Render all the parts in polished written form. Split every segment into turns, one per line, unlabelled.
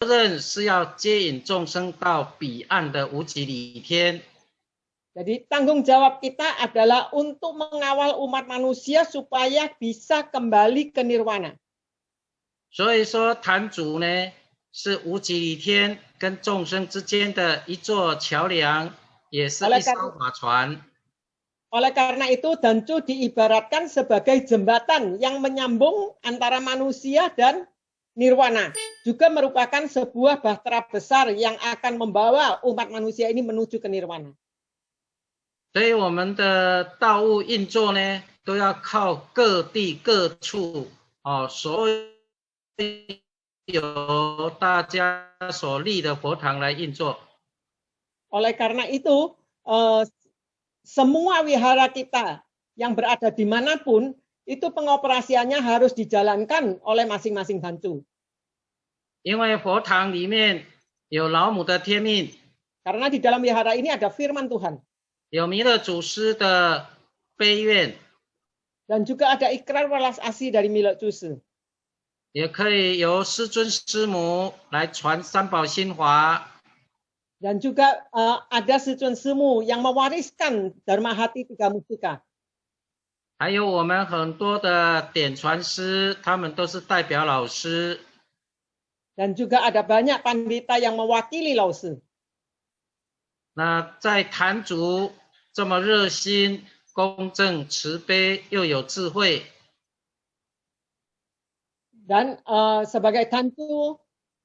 任是要接引众生到彼岸的无极理天。
Jadi tanggung jawab kita adalah untuk mengawal umat manusia supaya bisa kembali ke nirwana.
所以说，坛主呢是无极理天跟众生之间的一座桥梁，也是一艘法船。
Oleh karena itu, Dancu diibaratkan sebagai jembatan yang menyambung antara manusia dan nirwana. Juga merupakan sebuah bahtera besar yang akan membawa umat manusia ini menuju ke nirwana.
所以我们的道务运作呢，都要靠各地各处所有大家所立的佛堂来运作。
Oleh karena itu, semua wihara kita yang berada dimanapun, itu pengoperasiannya harus dijalankan oleh masing-masing Dancu.
因为佛堂里面有老母的天命，
Karena di dalam wihara ini ada firman Tuhan.
有弥勒祖师的悲愿，
Dan juga ada ikrar welas asih dari Milo Cusi.
也可以由师尊师母来传三宝心华。
Dan juga ada Sichun Semu yang mewariskan Dharma Hati Tiga Mustika.
还有我们很多的点传师，他们都是代表老师。
Dan juga ada banyak pandita yang mewakili Lausi.
那在坛主这么热心、公正、慈悲又有智慧，
Dan sebagai Dancu,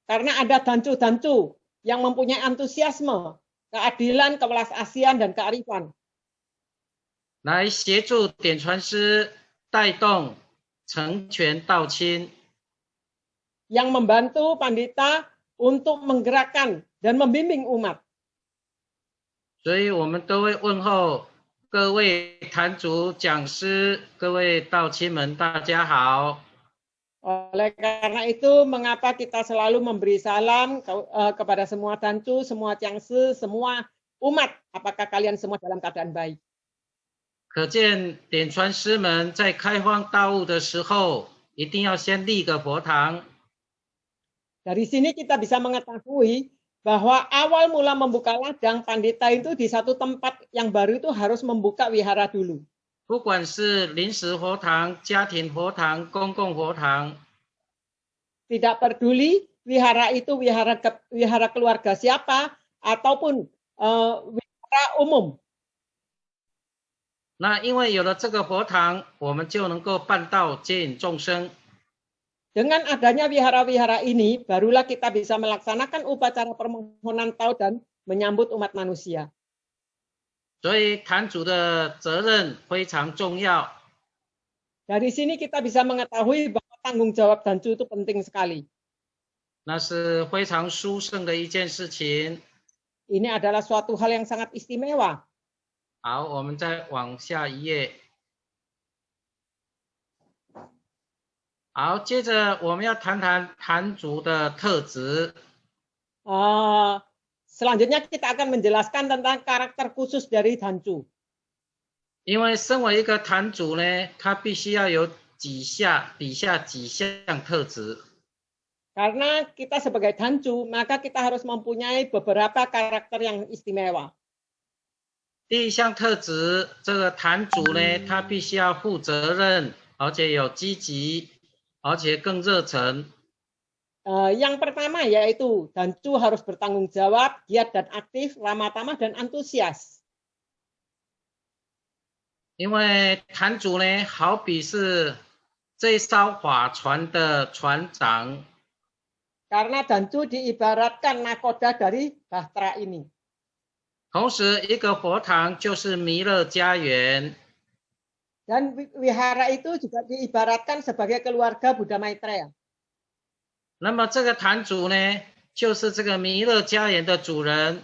karena ada Dancu-Dancu yang mempunyai antusiasme, keadilan, kewelas asian, dan kearifan.
来协助点传师带动成全道亲，
Yang membantu pandita untuk menggerakkan dan membimbing umat.
所以我们都会问候各位坛主、讲师、各位道亲们，大家好。
Oleh karena itu, mengapa kita selalu memberi salam kepada semua Dancu, semua Cangse, semua umat. Apakah kalian semua dalam keadaan baik?
可见点传师们在开荒道务的时候，一定要先立个佛堂。
Dari sini kita bisa mengetahui bahwa awal mula membuka ladang pandita itu di satu tempat yang baru itu harus membuka wihara dulu.
不管是临时佛堂、家庭佛堂、公共佛堂，
Tidak peduli wihara itu wihara keluarga siapa ataupun wihara umum.
那因为有了这个佛堂，我们就能够办道接引众生。
Dengan adanya wihara-wihara ini, barulah kita bisa melaksanakan upacara permohonan tahu dan menyambut umat manusia.
所以坛主的责任非常重要。
Dari sini kita bisa mengetahui bahwa tanggung jawab Dancu itu penting sekali.
那是非常殊胜的一件事情。
Ini adalah suatu hal yang sangat istimewa.
好，我们再往下一页。好，接着我们要谈谈坛主的特质。
Selanjutnya kita akan menjelaskan tentang karakter khusus dari Dancu.
因为身为一个坛主呢，他必须要有底下几项特质。
Karena kita sebagai Dancu, maka kita harus mempunyai beberapa karakter yang istimewa.
第一项特质，这个坛主呢，他必须要负责任，而且有积极，而且更热忱。
Yang pertama yaitu Dancu harus bertanggung jawab, giat dan aktif, ramah tamah dan antusias.
因为坛主呢，好比是这一艘法船的船长。
Karena Dancu diibaratkan nakoda dari bahtera ini.
同时，一个佛堂就是弥勒家园。
Dan wihara itu juga diibaratkan sebagai keluarga Buddha Maitreya.
那么这个坛主呢，就是这个弥勒家园的主人。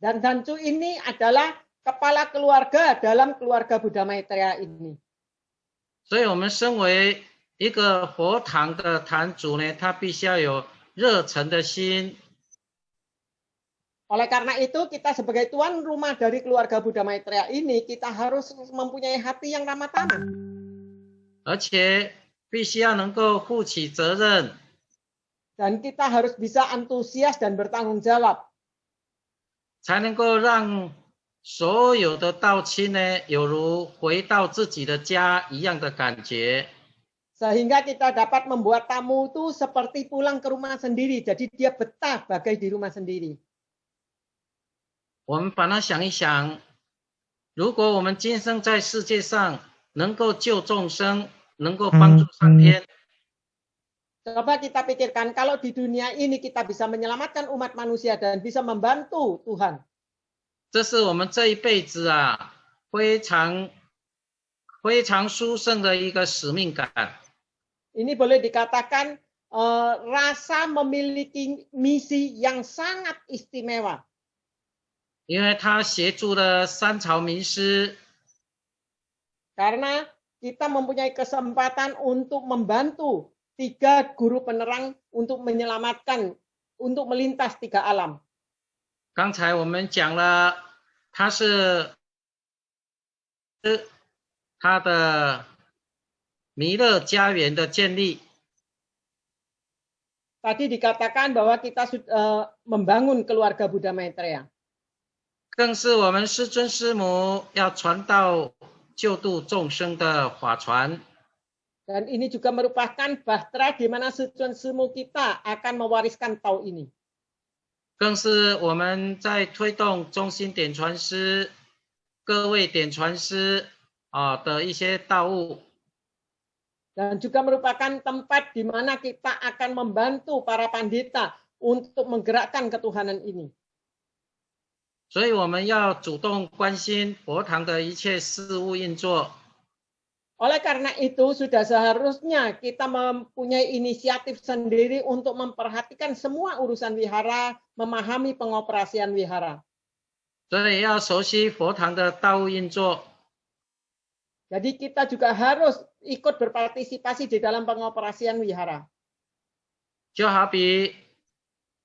Dan Dancu ini adalah kepala keluarga dalam keluarga Buddha Maitreya ini.
所以我们身为一个佛堂的坛主呢，他必须要有热忱的心。
Oleh karena itu, kita sebagai tuan rumah dari keluarga Buddha Maitreya ini, kita harus mempunyai hati yang ramah tamah.
而且必须要能够负起责任。
Dan kita harus bisa antusias dan bertanggung jawab.
才能够让所有的道亲呢，有如回到自己的家一样的感觉。
Sehingga kita dapat membuat tamu itu seperti pulang ke rumah sendiri. Jadi dia betah bagai di rumah sendiri.
我们把它想一想，如果我们今生在世界上能够救众生，能够帮助上天，
Coba kita pikirkan kalau di dunia ini kita bisa menyelamatkan umat manusia dan bisa membantu Tuhan.
这是我们这一辈子啊非常殊胜的一个使命感。
Ini boleh dikatakan rasa memiliki misi yang sangat istimewa.
因为他协助了三朝名师，
Karena kita mempunyai kesempatan untuk membantu 3 guru penerang untuk menyelamatkan, untuk melintas 3 alam.
刚才我们讲了，他是他的弥勒家园的建立。
Tadi dikatakan bahwa kita membangun keluarga Buddha Maitreya.
更是我们师尊师母要传道救度众生的法传。
Dan ini juga merupakan bahtera di mana Sucun Semu kita akan mewariskan tau ini.
更是我们在推动中心点传师、各位点传师的一些道务。
Dan juga merupakan tempat di mana kita akan membantu para pandita untuk menggerakkan ketuhanan ini.
所以我们要主动关心佛堂的一切事务运作。
Oleh karena itu, sudah seharusnya kita mempunyai inisiatif sendiri untuk memperhatikan semua urusan wihara, memahami pengoperasian wihara.
所以要熟悉佛堂的道务运作。
Jadi kita juga harus ikut berpartisipasi di dalam pengoperasian wihara.
就好比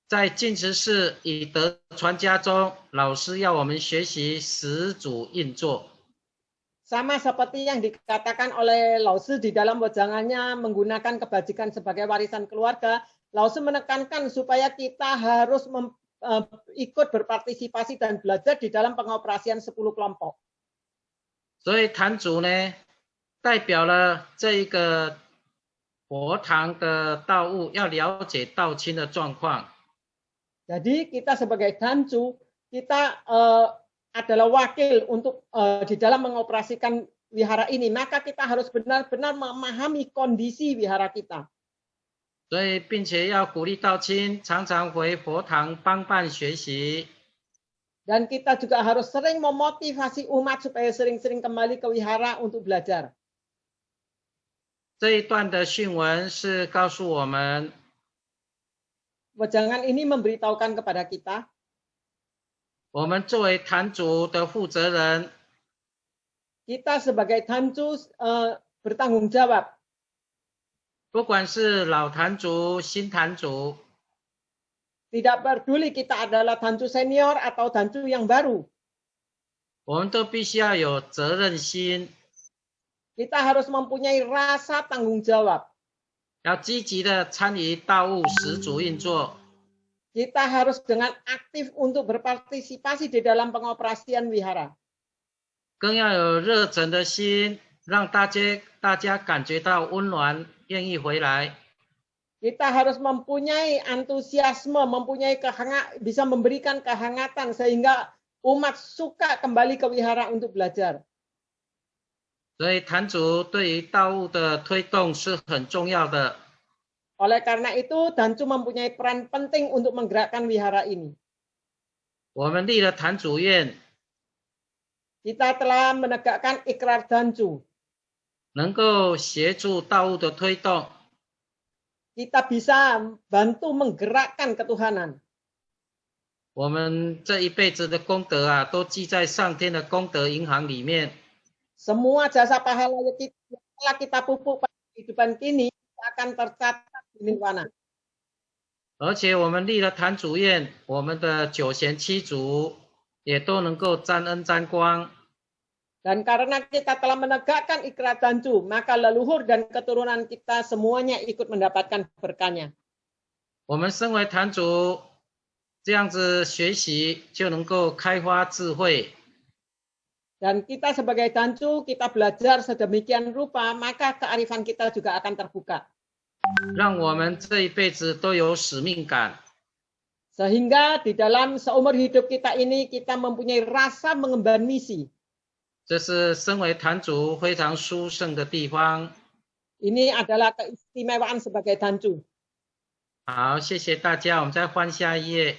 在净持寺以德传家中，老师要我们学习十组运作。
Sama seperti yang dikatakan oleh Lao Tzu di dalam wejangannya menggunakan kebajikan sebagai warisan keluarga, Lao Tzu menekankan supaya kita harus ikut berpartisipasi dan belajar di dalam pengoperasian 10 kelompok.
所以坛主呢，代表了这一个佛堂的道务，要了解道亲的状况。
Jadi kita sebagai Dancu, kita adalah wakil untuk di dalam mengoperasikan wihara ini. Maka kita harus benar-benar memahami kondisi wihara kita.
所以，并且要鼓励道亲常常回佛堂帮办学习。
Dan kita juga harus sering memotivasi umat supaya sering-sering kembali ke wihara untuk belajar.
这一段的训文是告诉我们，
Wejangan ini memberitahukan kepada kita,
我们作为坛主的负责人，
kita sebagai Dancu bertanggung jawab.
不管是老坛主、新坛主，
Tidak peduli kita adalah Dancu senior atau Dancu yang baru.
我们都必须要有责任心，
Kita harus mempunyai rasa tanggung jawab.
要积极的参与道务十组运作。
Kita harus dengan aktif untuk berpartisipasi di dalam pengoperasian wihara.
更要有热忱的心，让大家感觉到温暖，愿意回来。
Kita harus mempunyai antusiasme, mempunyai bisa memberikan kehangatan sehingga umat suka kembali ke wihara untuk belajar.
所以坛主对于道务的推动是很重要的。
Oleh karena itu, Dancu mempunyai peran penting untuk menggerakkan wihara ini.
我们立了坛主愿，
Kita telah menegakkan ikrar Dancu.
能够协助道务的推动。
Kita bisa bantu menggerakkan ketuhanan.
我们这一辈子的功德啊，都记在上天的功德银行里面。
Semua jasa pahala yang telah kita pupuk pada kehidupan kini akan tercatat di nirwana.
而且我们立了坛主愿，我们的九贤七祖也都能够沾恩沾光。
Dan karena kita telah menegakkan ikrar Dancu, maka leluhur dan keturunan kita semuanya ikut mendapatkan berkahnya.
我们身为坛主，这样子学习就能够开发智慧。
Dan kita sebagai tancu, kita belajar sedemikian rupa, maka kearifan kita juga akan terbuka.
让我们这一辈子都有使命感。
Sehingga di dalam seumur hidup kita ini, kita mempunyai rasa mengemban misi.
这是身为坛主非常殊胜的地方。
Ini adalah keistimewaan sebagai tancu.
好，谢谢大家，我们再换下一页。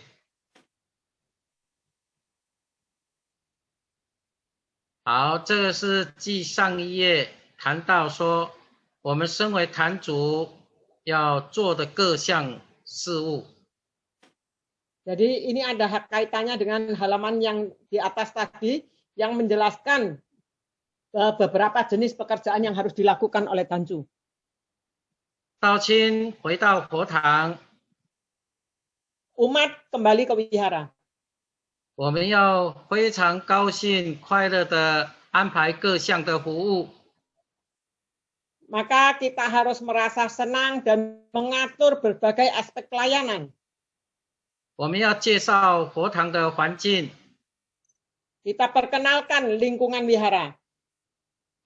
好，这个是继上一页谈到说，我们身为坛主要做的各项事务。
Jadi ini ada kaitannya dengan halaman yang di atas tadi yang menjelaskan beberapa jenis pekerjaan yang harus dilakukan oleh tancu.
道亲回到佛堂，
Umat kembali ke wihara.
我们要非常高兴、快乐的安排各项的服务。
Maka kita harus merasa senang dan mengatur berbagai aspek pelayanan.
我们要介绍佛堂的环境，
Kita perkenalkan lingkungan wihara.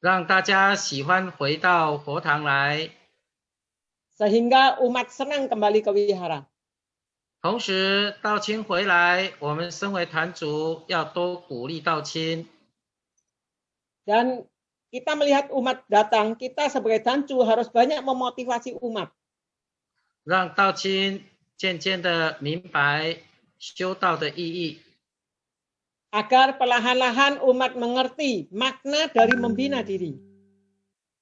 让大家喜欢回到佛堂来。
Sehingga umat senang kembali ke wihara.
同时，道亲回来，我们身为坛主要多鼓励道亲。
Dan kita melihat umat datang, kita sebagai tancu harus banyak memotivasi umat.
让道亲渐渐的明白修道的意义。
Agar perlahan-lahan umat mengerti makna dari membina diri.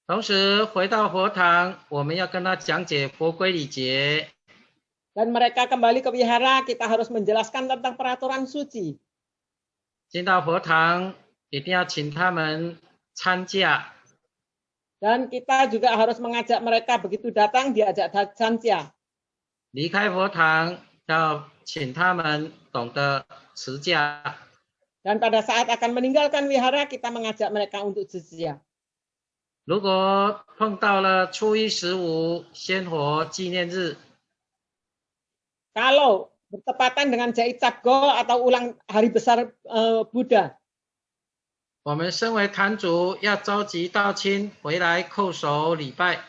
同时，回到佛堂，我们要跟他讲解佛规礼节。
Dan mereka kembali ke wihara, kita harus menjelaskan tentang peraturan suci.
进到佛堂，一定要请他们参加。
Dan kita juga harus mengajak mereka begitu datang, diajak sanjia.
离开佛堂，要请他们懂得持戒。
Dan pada saat akan meninggalkan wihara, kita mengajak mereka untuk jizya.
如果碰到了初一十五鲜活纪念日，
Kalau bertepatan dengan Jai Capgo atau ulang hari besar Buddha,
我们身为坛主要召集道亲回来叩首礼拜。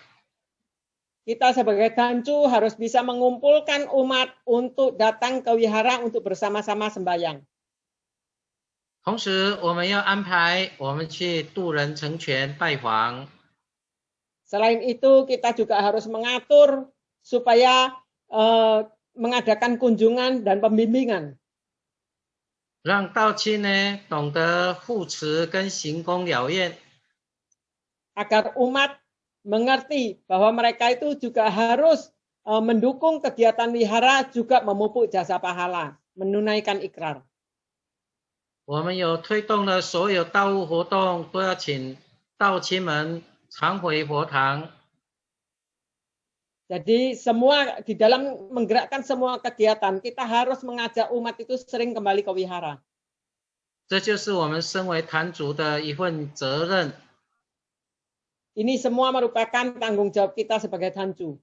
kita sebagai tancu harus bisa mengumpulkan umat untuk datang ke wihara untuk bersama-sama sembahyang.
同时，我们要安排我们去度人成全拜访。
Selain itu, kita juga harus mengatur supaya mengadakan kunjungan dan pembimbingan.
让道亲呢懂得护持跟行功了愿。
Agar umat mengerti bahwa mereka itu juga harus mendukung kegiatan wihara, juga memupuk jasa pahala, menunaikan ikrar.
我们有推动的所有道务活动，都要请道亲们常回佛堂。
Jadi semua di dalam menggerakkan semua kegiatan, kita harus mengajak umat itu sering kembali ke wihara.
这就是我们身为坛主的一份责任。
Ini semua merupakan tanggung jawab kita sebagai tancu.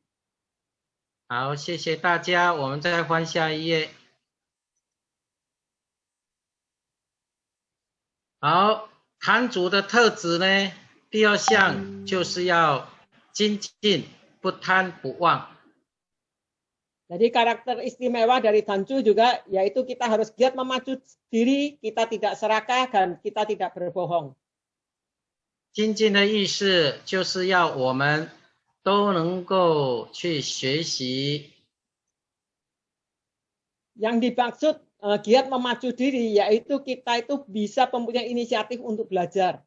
好，谢谢大家，我们再翻下一页。好，坛主的特质呢，第二项就是要精进，不贪不忘。
Jadi karakter istimewa dari tancu juga yaitu kita harus giat memacu diri, kita tidak serakah dan kita tidak berbohong.
精进的意思就是要我们都能够去学习。
Yang dimaksud giat memacu diri yaitu kita itu bisa mempunyai inisiatif untuk belajar.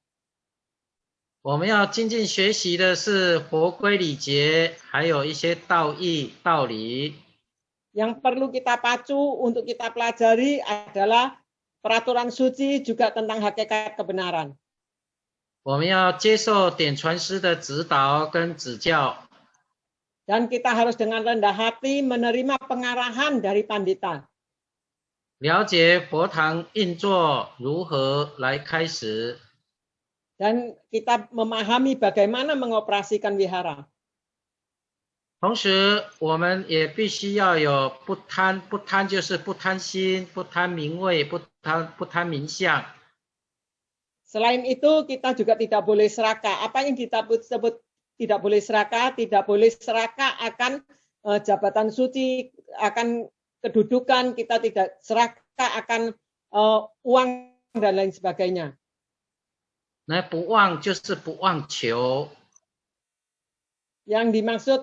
我们要精进学习的是佛规礼节，还有一些道义道理。
Yang perlu kita pacu untuk kita pelajari adalah peraturan suci juga tentang hakikat kebenaran.
我们要接受点传师的指导跟指教。
Dan kita harus dengan rendah hati menerima pengarahan dari pandita.
了解佛堂运作如何来开始。
Dan kita memahami bagaimana mengoperasikan wihara.
同时，我们也必须要有不贪，不贪就是不贪心，不贪名位，不贪名相。
Selain itu, kita juga tidak boleh serakah. Apa yang kita sebut tidak boleh serakah? Tidak boleh serakah akan jabatan suci, akan kedudukan, kita tidak serakah akan uang dan lain sebagainya.
那不忘就是不忘求。
Yang dimaksud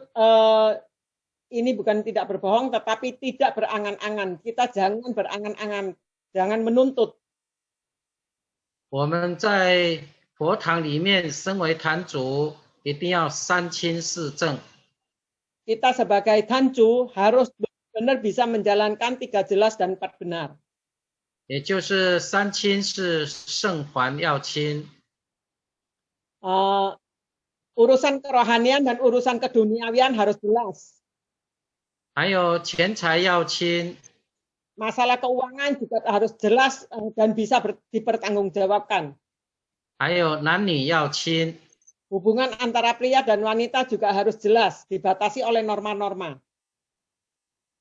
ini bukan tidak berbohong, tetapi tidak berangan-angan. Kita jangan berangan-angan, jangan menuntut.
我们在佛堂里面身为坛主，一定要三清四正。
Kita sebagai tanju harus benar bisa menjalankan 3 jelas dan 4 benar.
也就是三清是圣还要清，
Urusan kerohanian dan urusan keduniawian harus jelas.
还有钱财要清，
Masalah keuangan juga harus jelas dan bisa dipertanggungjawabkan.
还有男女要清，
Hubungan antara pria dan wanita juga harus jelas, dibatasi oleh norma-norma.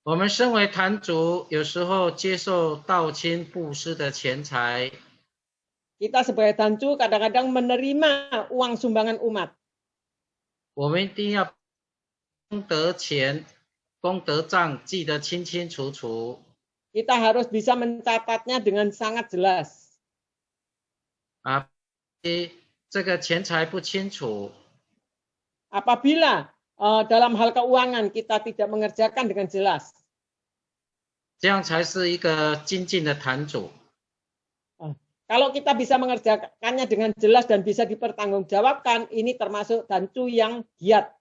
我们身为坛主，有时候接受道亲布施的钱财，
Kita sebagai tanju kadang-kadang menerima uang sumbangan umat.
我们一定要功德钱、功德账记得清清楚楚。
Kita harus bisa mencatatnya dengan sangat jelas.
这个钱财不清楚，
Apabila dalam hal keuangan kita tidak mengerjakan dengan jelas,
这样才是一个精进的坛主。
kalau kita bisa mengerjakannya dengan jelas dan bisa dipertanggungjawabkan, ini termasuk tanju yang giat.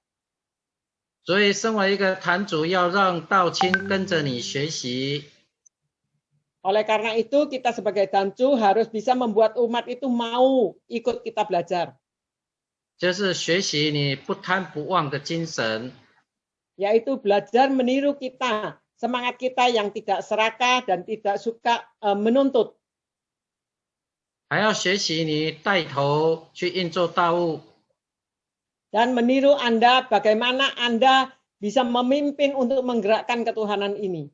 所以，身为一个坛主，要让道亲跟着你学习。
Oleh karena itu, kita sebagai tanju harus bisa membuat umat itu mau ikut kita belajar.
就是学习你不贪不忘的精神，
Yaitu belajar meniru kita, semangat kita yang tidak serakah dan tidak suka menuntut.
还要学习你带头去运作道务，
Dan meniru Anda bagaimana Anda bisa memimpin untuk menggerakkan ketuhanan ini.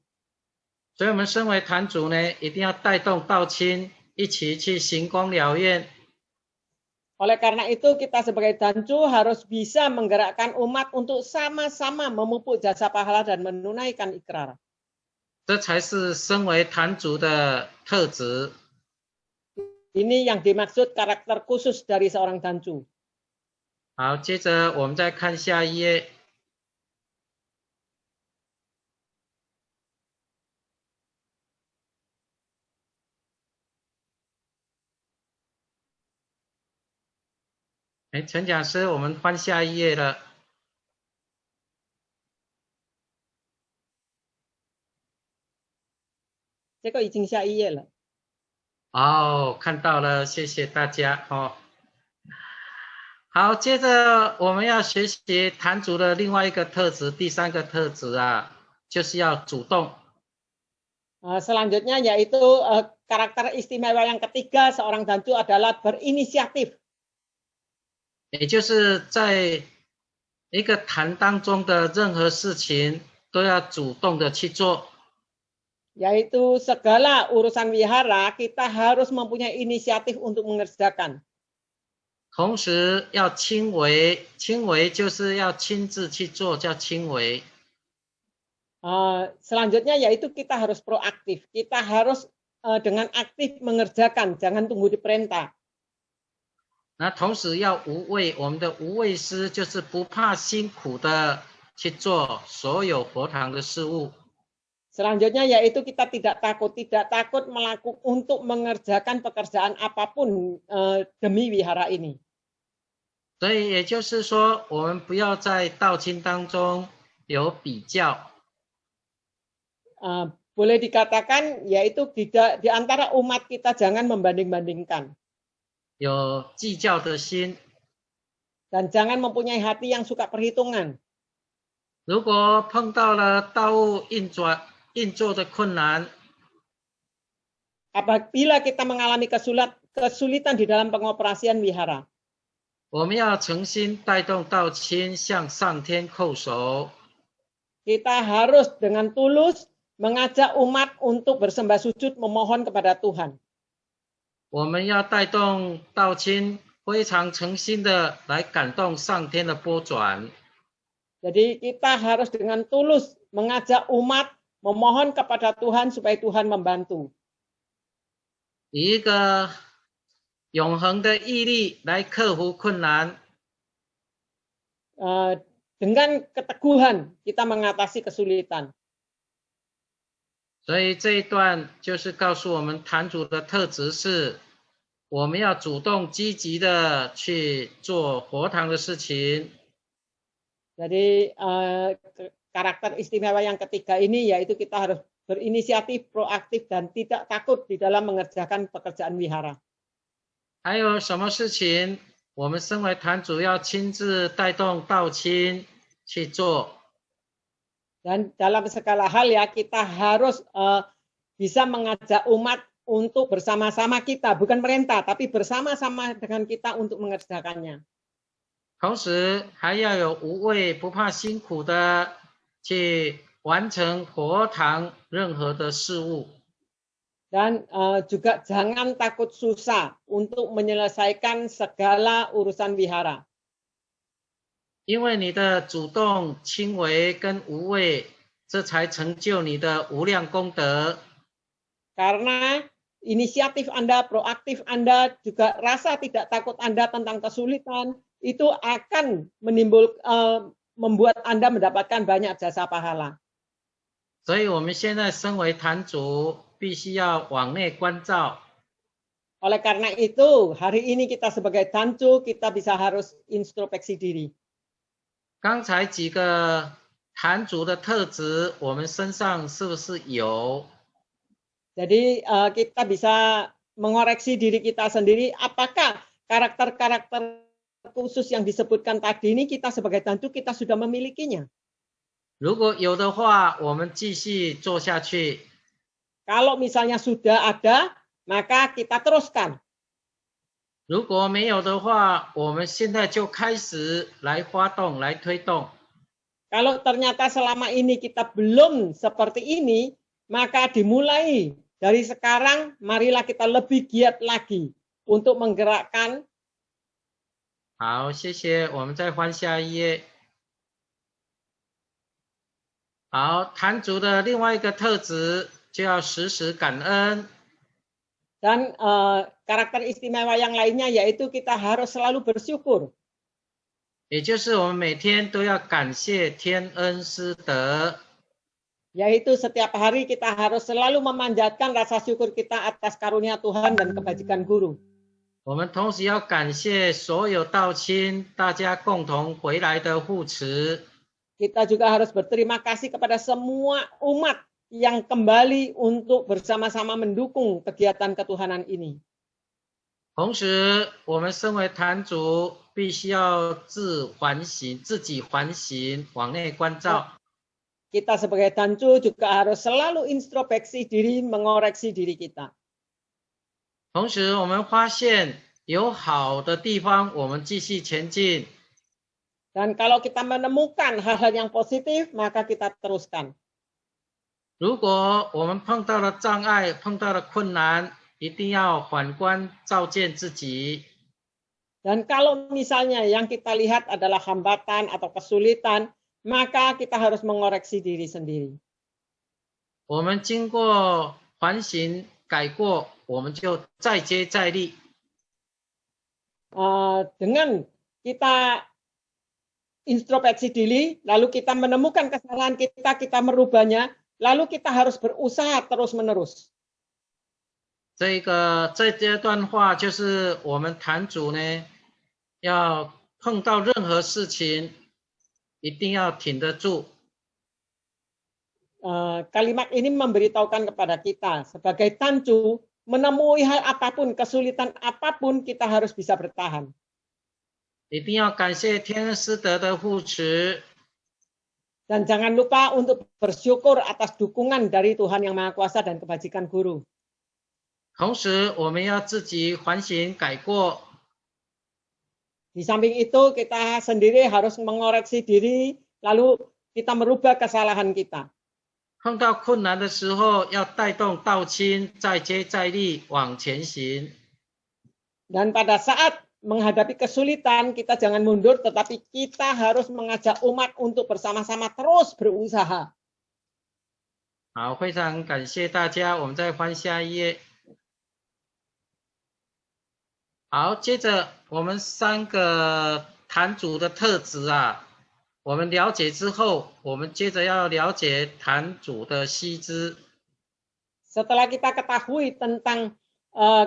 所以，我们身为坛主呢，一定要带动道亲一起去行功了愿。
Oleh karena itu, kita sebagai tanju harus bisa menggerakkan umat untuk sama-sama memupuk jasa pahala dan menunaikan ikrar.
这才是身为坛主的特质。
Ini yang dimaksud karakter khusus dari seorang tanju.
好，接着我们再看下一页。 陈讲师，我们翻下一页了。
这个已经下一页了。
哦，看到了，谢谢大家哦。好，接着我们要学习坛主的另外一个特质，第3个特质啊，就是要主动。
Selanjutnya yaitu karakter istimewa yang ketiga seorang tanju adalah berinisiatif.
也就是在一个坛当中的任何事情都要主动的去做。
Yaitu segala urusan wihara kita harus mempunyai inisiatif untuk mengerjakan.
同时要亲为，亲为就是要亲自去做，叫亲为。
Selanjutnya yaitu kita harus proaktif. Kita harus dengan aktif mengerjakan, jangan tunggu diperintah.
那同时要无畏，我们的无畏师就是不怕辛苦的去做所有佛堂的事务。
Selanjutnya yaitu kita tidak takut untuk mengerjakan pekerjaan apapun demi wihara ini.
所以也就是说，我们不要在道亲当中有比较。
Boleh dikatakan yaitu di antara umat kita jangan membanding-bandingkan.
有计较的心，
Dan jangan mempunyai hati yang suka perhitungan.
如果碰到了道务运作的困难，
Apabila kita mengalami kesulitan di dalam pengoperasian wihara,
我们要诚心带动道亲向上天叩首。
kita harus dengan tulus mengajak umat untuk bersembah sujud memohon kepada Tuhan.
我们要带动道亲非常诚心的来感动上天的拨转。
Jadi kita harus dengan tulus mengajak umat memohon kepada Tuhan supaya Tuhan membantu.
以一个永恒的毅力来克服困难。
Dengan keteguhan kita mengatasi kesulitan.
所以这一段就是告诉我们坛主的特质是，我们要主动积极的去做佛堂的事情。
Jadi karakter istimewa yang ketiga ini yaitu kita harus berinisiatif, proaktif dan tidak takut di dalam mengerjakan pekerjaan wihara.
还有什么事情，我们身为坛主要亲自带动道亲去做。
Dan dalam segala hal ya kita harus bisa mengajak umat untuk bersama-sama kita, bukan perintah, tapi bersama-sama dengan kita untuk mengerjakannya.
同时还要有无畏不怕辛苦的去完成佛堂任何的事务。
Dan juga jangan takut susah untuk menyelesaikan segala urusan wihara.
因为你的主动、轻微跟无畏，这才成就你的无量功德。
Karena inisiatif Anda, proaktif Anda, juga rasa tidak takut Anda tentang kesulitan, itu akan membuat Anda mendapatkan banyak jasa pahala.
所以我们现在身为坛主，必须要往内关照。
Oleh karena itu, hari ini kita sebagai tancu, kita bisa harus introspeksi diri.
刚才几个坛主的特质，我们身上是不是有？
Jadi kita bisa mengoreksi diri kita sendiri, apakah karakter-karakter khusus yang disebutkan tadi ini kita sebagai tancu kita sudah memilikinya.
如果有的话，我们继续做下去。
Kalau misalnya sudah ada, maka kita teruskan.
如果没有的话，我们现在就开始来发动、来推动。
Kalau ternyata selama ini kita belum seperti ini, maka dimulai dari sekarang, marilah kita lebih giat lagi untuk menggerakkan.
好，谢谢。我们再翻下一页。好，坛主的另外一个特质就要时时感恩。
Dan karakter istimewa yang lainnya yaitu kita harus selalu bersyukur.
也就是我们每天都要感谢天恩师德。
Yaitu setiap hari kita harus selalu memanjatkan rasa syukur kita atas karunia Tuhan dan kebajikan guru.
我们同时要感谢所有道亲，大家共同回来的护持。
Kita juga harus berterima kasih kepada semua umat yang kembali untuk bersama-sama mendukung kegiatan ketuhanan ini.
同时，我们身为坛主，必须要自己反省，往内关照。
Kita sebagai tancu juga harus selalu introspeksi diri, mengoreksi diri kita.
同时，我们发现有好的地方，我们继续前进。
Dan kalau kita menemukan hal-hal yang positif, maka kita teruskan.
如果我们碰到了障碍，碰到了困难，一定要反观照见自己。
Dan kalau misalnya yang kita lihat adalah hambatan atau kesulitan, maka kita harus mengoreksi diri sendiri.
我们经过反省改过，我们就再接再厉。
Dengan kita introspeksi diri, lalu kita menemukan kesalahan kita, kita merubahnya, lalu kita harus berusaha terus-menerus.
这段话就是我们坛主呢，要碰到任何事情，一定要挺得住。
Kalimat ini memberitahukan kepada kita sebagai tancu, menemui hal apapun, kesulitan apapun, kita harus bisa bertahan.
一定要感谢天恩师德的护持。
Dan jangan lupa untuk bersyukur atas dukungan dari Tuhan Yang Maha Kuasa dan kebajikan guru.
同时，我们要自己反省改过。
Di samping itu kita sendiri harus mengoreksi diri, lalu kita merubah kesalahan kita.
碰到困难的时候，要带动道亲再接再厉往前行。
Dan pada saat menghadapi kesulitan, kita jangan mundur, tetapi kita harus mengajak umat untuk bersama-sama terus berusaha.
好，非常感谢大家，我们再翻下一页。好，接着我们3个坛主的特质啊，我们了解之后，我们接着要了解坛主的须知。
Setelah kita ketahui tentang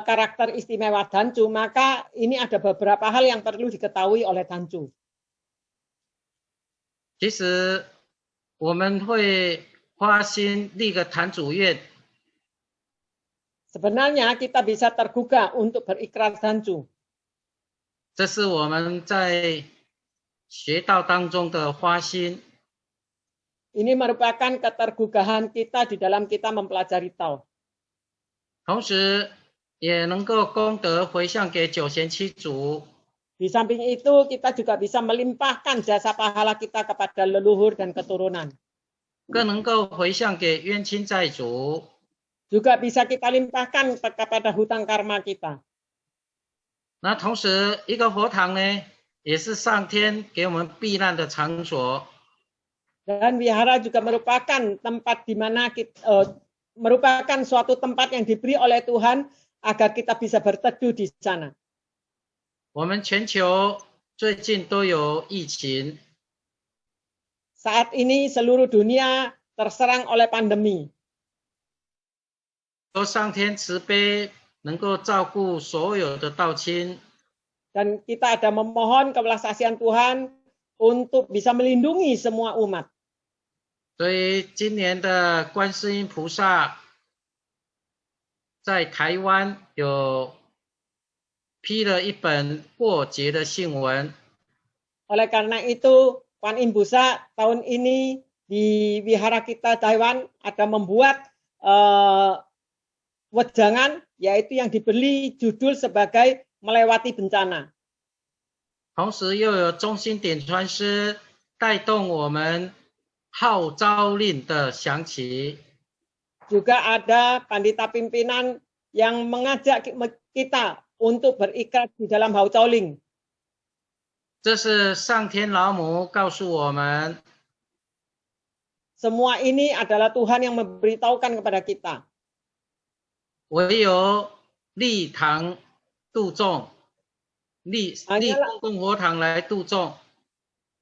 karakter istimewa Dancu, maka ini ada beberapa hal yang perlu diketahui oleh Dancu.
其实我们会花心立个坛主愿，
Sebenarnya kita bisa tergugah untuk berikrar Dancu.
这是我们在学道当中的花心。
Ini merupakan ketergugahan kita di dalam kita mempelajari Tao.
同时也能够功德回向给九贤七祖。
Di samping itu, kita juga bisa melimpahkan jasa pahala kita kepada leluhur dan keturunan.
更能够回向给冤亲债主。
Juga bisa kita limpahkan kepada hutang karma kita.
那同时，一个佛堂呢，也是上天给我们避难的场所。
Dan wihara juga merupakan tempat di mana merupakan suatu tempat yang diberi oleh Tuhan agar kita bisa berteduh di sana.
我们全球最近都有疫情，
Saat ini seluruh dunia terserang oleh pandemi.
求上天慈悲，能够照顾所有的道亲。
Dan kita ada memohon kebelas kasihan Tuhan untuk bisa melindungi semua umat.
所以今年的观世音菩萨在台湾有批了一本过节的信文。
Oleh karena itu, Kuan Yin Busa tahun ini di wihara kita Taiwan ada membuat wejangan, yaitu yang diberi judul sebagai melewati bencana.
同时又有中心点传师带动我们号召令的响起。
Juga ada pandita pimpinan yang mengajak kita untuk berikrar di dalam Haucaoling.
这是上天老母告诉我们，
Semua ini adalah Tuhan yang memberitahukan kepada kita.
唯有立堂度众，立公共佛堂来度众。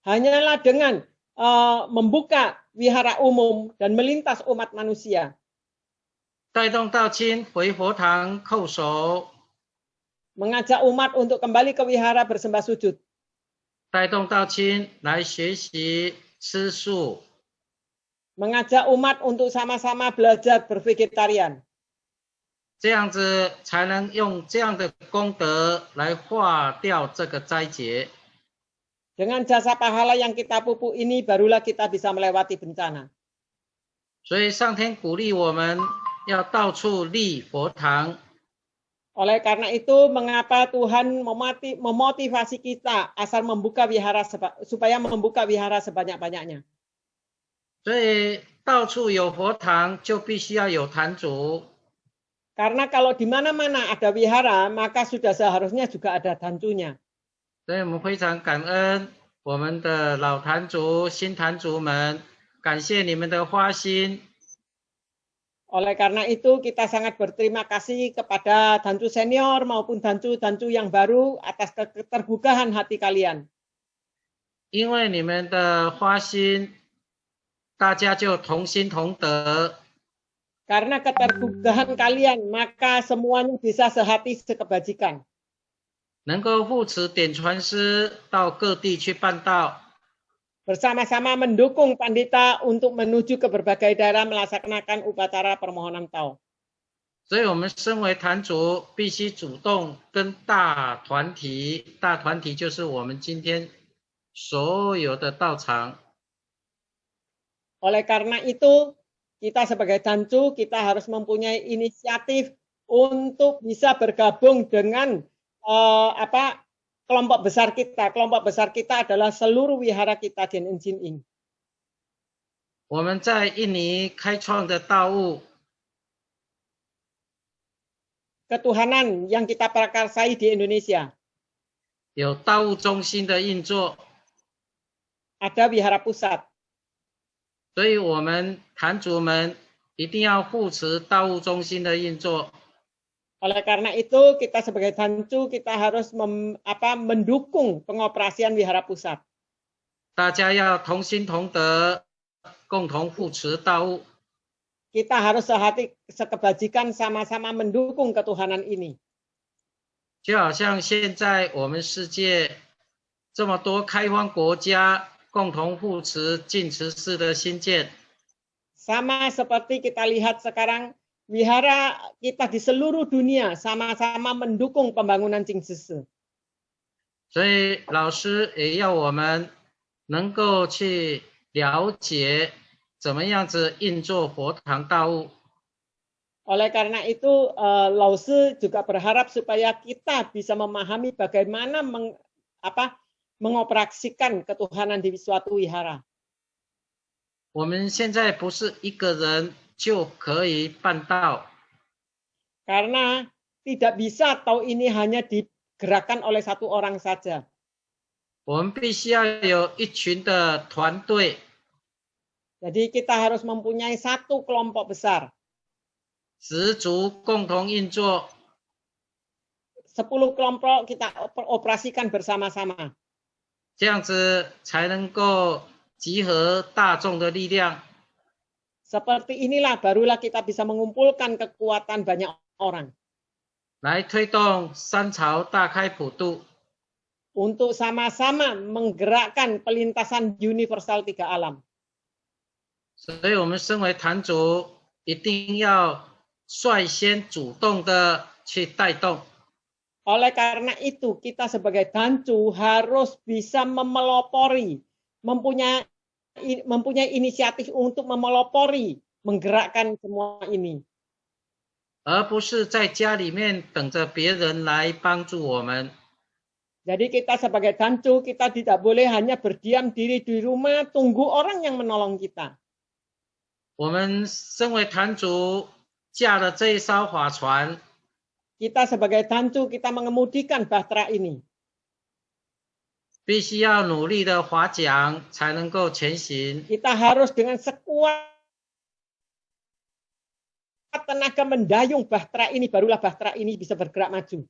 Hanyalah dengan membuka wihara umum dan melintas umat manusia.
带动道亲回佛堂叩首，
Mengajak umat untuk kembali ke wihara bersembah sujud.
带动道亲来学习吃素，
Mengajak umat untuk sama-sama belajar bervegetarian.
这样子才能用这样的功德来化掉这个灾劫。
Dengan jasa pahala yang kita pupuk ini, barulah kita bisa melewati bencana.
所以上天鼓励我们要到处立佛堂。
Oleh karena itu, mengapa Tuhan memotivasi kita asal membuka wihara supaya membuka wihara sebanyak-banyaknya.
所以到处有佛堂，就必须要有坛主。
Karena kalau di mana-mana ada wihara, maka sudah seharusnya juga ada dancunya.
所以我们非常感恩我们的老坛主、新坛主们，感谢你们的花心。
Oleh karena itu, kita sangat berterima kasih kepada dancu senior maupun dancu-dancu yang baru atas keterbukaan hati kalian.
因为你们的花心，大家就同心同德。
Karena keterbukaan kalian, maka semuanya bisa sehati sekebajikan.
能够扶持点传师到各地去办道，
Bersama-sama mendukung pandita untuk menuju ke berbagai daerah melaksanakan upacara permohonan Tao.
所以我们身为坛主，必须主动跟大团体，大团体就是我们今天所有的道场。
Oleh karena itu, kita sebagai dancu, kita harus mempunyai inisiatif untuk bisa bergabung dengan kelompok besar kita. Kelompok besar kita adalah seluruh wihara kita di Injin Ing.
我们在印尼开创的道务，
ketuhanan yang kita prakarsai di Indonesia.
有道务中心的运作，
Ada wihara pusat.
所以我们坛主们一定要护持道务中心的运作。
Oleh karena itu, kita sebagai Tancu, kita harus mendukung pengoperasian wihara pusat.
大家要同心同德，共同护持道务。
Kita harus sehati sekebajikan sama-sama mendukung ketuhanan ini.
就好像现在我们世界这么多开荒国家共同护持净慈寺的兴建，
Sama seperti kita lihat sekarang, wihara kita di seluruh dunia sama-sama mendukung pembangunan Jingzisi.
所以老师也要我们能够去了解怎么样子运作佛堂道务。
Oleh karena itu, Lause juga berharap supaya kita bisa memahami bagaimana mengoperasikan ketuhanan di suatu wihara.
我们现在不是一个人就可以办到，
Karena tidak bisa atau ini hanya digerakkan oleh satu orang saja.
我们必须要有一群的团队，
Jadi kita harus mempunyai satu kelompok besar.
十足共同运作，
10 kelompok kita operasikan bersama-sama.
这样子才能够集合大众的力量，
Seperti inilah barulah kita bisa mengumpulkan kekuatan banyak orang.
来推动三朝大开普渡。
Untuk sama-sama menggerakkan pelintasan universal 3 alam.
所以我们身为坛主，一定要率先主动的去带动。
Oleh karena itu, kita sebagai Tancu harus bisa memelopori, mempunyai inisiatif untuk memelopori, menggerakkan semua ini.
而不是在家里面等着别人来帮助我们。
Jadi kita sebagai Tancu, kita tidak boleh hanya berdiam diri di rumah, tunggu orang yang menolong kita.
我们身为坛主，驾了这一艘法船，
Kita sebagai Tancu, kita mengemudikan bahtera ini.
必须要努力的划桨，才能够前行。
Kita harus dengan sekuat tenaga mendayung bahtera ini, barulah bahtera ini bisa bergerak maju.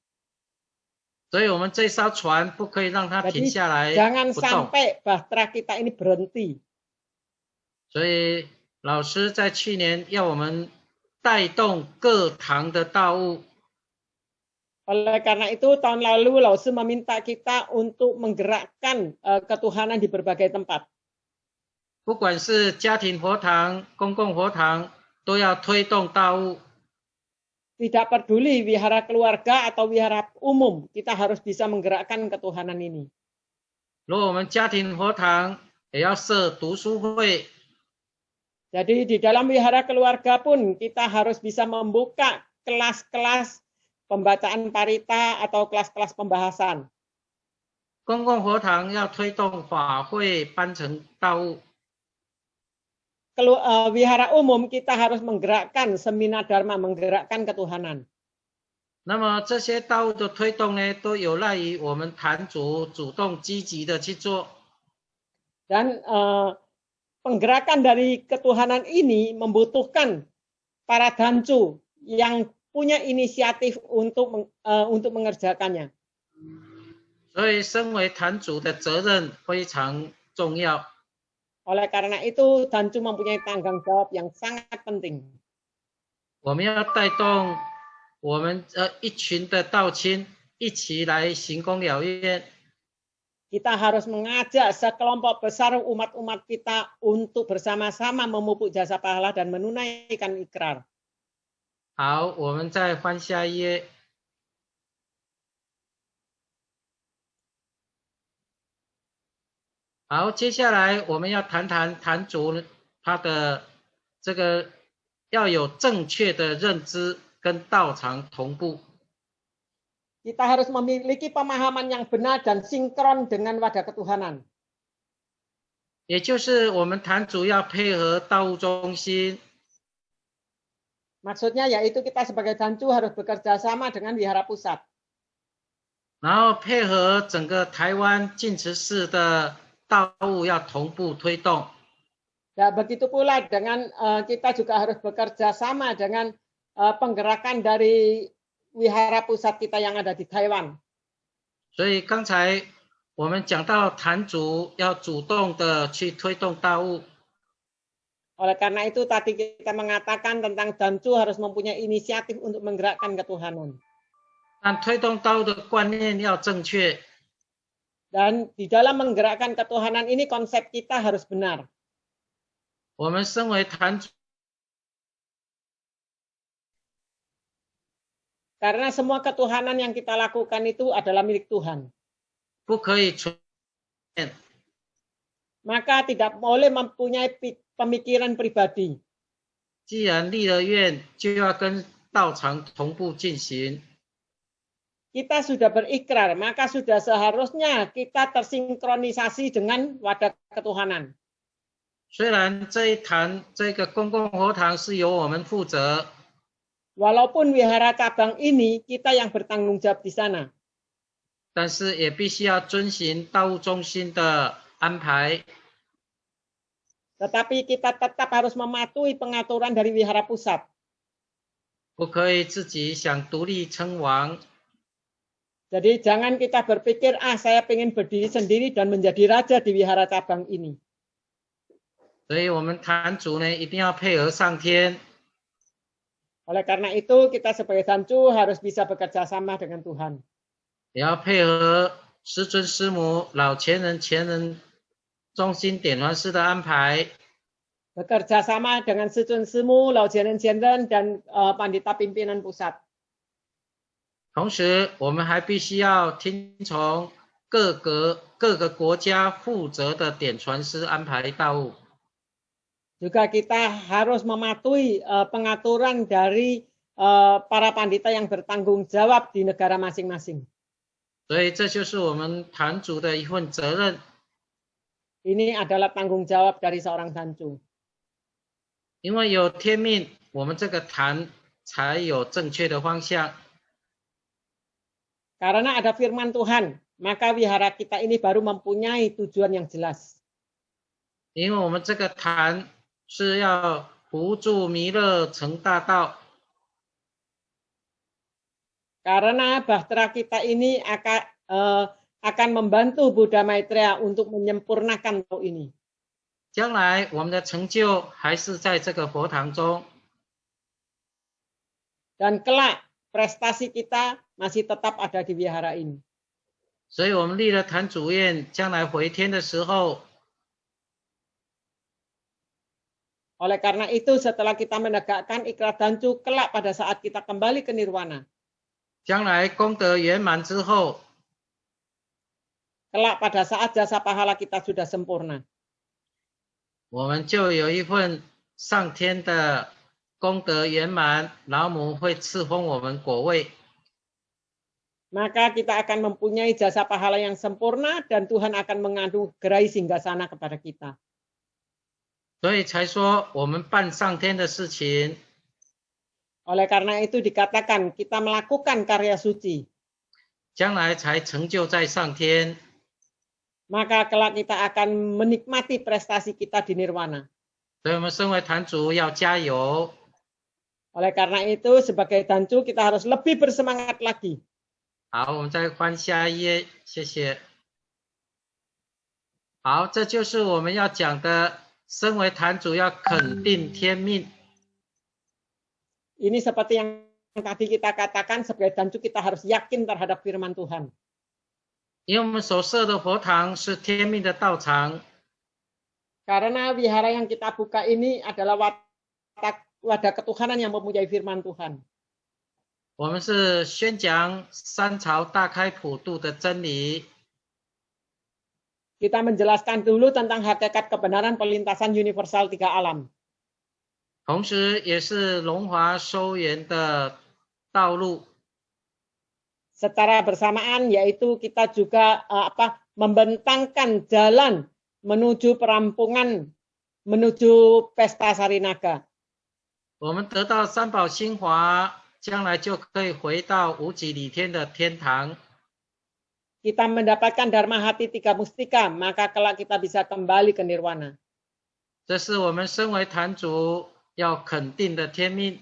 所以，我们这艘船不可以让它停
Jadi
下来
jangan
不动。
sampai bahtera kita ini berhenti.
所以，老师在去年要我们带动各堂的道务。
Oleh karena itu, tahun lalu Lause meminta kita untuk menggerakkan ketuhanan di berbagai tempat.
不管是家庭佛堂、公共佛堂，都要推动道务。
Tidak peduli wihara keluarga atau wihara umum, kita harus bisa menggerakkan ketuhanan ini.
如果我们家庭佛堂也要设读书会，
Jadi di dalam wihara keluarga pun kita harus bisa membuka kelas-kelas pembacaan parita atau kelas-kelas pembahasan.
公共佛堂要推动法会班成道务。
Wihara umum kita harus menggerakkan seminar dharma, menggerakkan ketuhanan.
那么这些道务的推动呢，都有赖于我们坛主主动积极的去做。
Dan penggerakan dari ketuhanan ini membutuhkan para Tancu yang punya inisiatif untuk mengerjakannya.
所以，身为坛主的责任非常重要。
Oleh karena itu, Tancu mempunyai tanggung jawab yang sangat penting.
我们要带动我们一群的道亲一起来行功了愿。
Kita harus mengajak sekelompok besar umat-umat kita untuk bersama-sama memupuk jasa pahala dan menunaikan ikrar.
好，我们再翻下一页。好，接下来我们要谈谈坛主他的这个要有正确的认知跟道场同步。
Kita harus memiliki pemahaman yang benar dan sinkron dengan wadah ketuhanan.
也就是我们坛主要配合道务中心。
Maksudnya yaitu kita sebagai Tancu harus bekerja sama dengan wihara pusat.
然后配合整个台湾净慈寺的道务要同步推动。
Ya, begitu pula dengan kita juga harus bekerja sama dengan penggerakan dari wihara pusat kita yang ada di Taiwan.
所以刚才我们讲到坛主要主动的去推动道务。
Oleh karena itu tadi kita mengatakan tentang Tancu harus mempunyai inisiatif untuk menggerakkan ketuhanan.
但推动道务的观念要正确。
Dan di dalam menggerakkan ketuhanan ini konsep kita harus benar.
我们身为坛主，
Karena semua ketuhanan yang kita lakukan itu adalah milik Tuhan.
不可以存。
Maka tidak boleh mempunyai pemikiran pribadi.
既然立了愿，就要跟道场同步进行。
Kita sudah berikrar, maka sudah seharusnya kita tersinkronisasi dengan wadah ketuhanan.
虽然这一坛这个公共佛堂是由我们负责，
Walaupun wihara cabang ini kita yang bertanggung jawab di sana.
但是也必须要遵循道务中心的安排。
Tetapi kita tetap harus mematuhi pengaturan dari wihara pusat.
不可以自己想独立称王。
Jadi jangan kita berpikir, saya pengen berdiri sendiri dan menjadi raja di wihara cabang ini.
所以我们坛主呢，一定要配合上天。
Oleh karena itu kita sebagai Tancu harus bisa bekerja sama dengan Tuhan.
也要配合师尊师母、老前人、前人中心典传师的安排。
Bekerja sama dengan Sejun Semu, Lao Jiren Jiren, dan Pandita Pimpinan Pusat.
同时，我们还必须要听从各个国家负责的典传师安排道务。
Juga kita harus mematuhi pengaturan dari para pandita yang bertanggung jawab di negara masing-masing.
所以这就是我们坛主的一份责任。
Ini adalah tanggung jawab dari seorang Tancu.
因为有天命，我们这个坛才有正确的方向。
Karena ada firman Tuhan, maka wihara kita ini baru mempunyai tujuan yang jelas.
因为我们这个坛是要扶助弥勒成大道。
Karena bahtera kita ini akan membantu Buddha Maitreya untuk menyempurnakan tau ini.
将来我们的成就还是在这个佛堂中。
Dan kelak prestasi kita masih tetap ada di wihara ini.
所以我们立了坛主愿，将来回天的时候，
Oleh karena itu setelah kita menegakkan ikrar Tancu, kelak pada saat kita kembali ke nirwana.
将来功德圆满之后，
Kelak pada saat jasa pahala kita sudah sempurna.
我们就有一份上天的功德圆满，老母会赐封我们果位。
Maka kita akan mempunyai jasa pahala yang sempurna dan Tuhan akan menganugerahi singgasana kepada kita.
所以才说我们办上天的事情，
Oleh karena itu dikatakan kita melakukan karya suci.
将来才成就在上天。
Maka kelak kita akan menikmati prestasi kita di nirwana.
所以我们身为坛主要加油。
Oleh karena itu sebagai Tancu kita harus lebih bersemangat lagi.
好，我们再翻下一页，谢谢。好，这就是我们要讲的，身为坛主要肯定天命。
Ini seperti yang tadi kita katakan, sebagai Tancu kita harus yakin terhadap firman Tuhan.
因为我们所设的佛堂是天命的道场，
Karena wihara yang kita buka ini adalah wadah ketuhanan yang mempunyai firman Tuhan.
我们是宣讲三朝大开普度的真理。
Kita menjelaskan dulu tentang hakikat kebenaran pelintasan universal tiga alam.
同时也是龙华收圆的道路。
Secara bersamaan yaitu kita juga membentangkan jalan menuju perampungan, menuju pesta Sarinaga.
我们得到三宝心华，将来就可以回到无极理天的天堂。
Kita mendapatkan Dharma Hati Tiga Mustika, maka kelak kita bisa kembali ke Nirwana.
这是我们身为坛主要肯定的天命。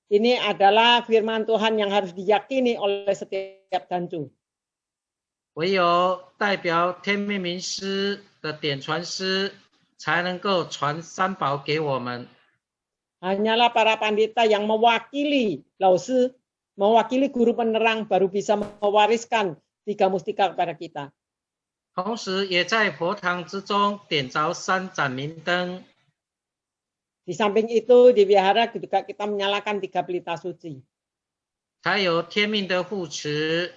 Ini adalah firman Tuhan yang harus diyakini oleh setiap Tancu.
唯有代表天命明师的点传师，才能够传三宝给我们。
Hanyalah para pandita yang mewakili Lausi, mewakili guru penerang baru bisa mewariskan Tiga Mustika kepada kita.
同时，也在佛堂之中点着三盏明灯。
Di samping itu, di wihara juga kita menyalakan 3 pelita suci.
才有天命的护持，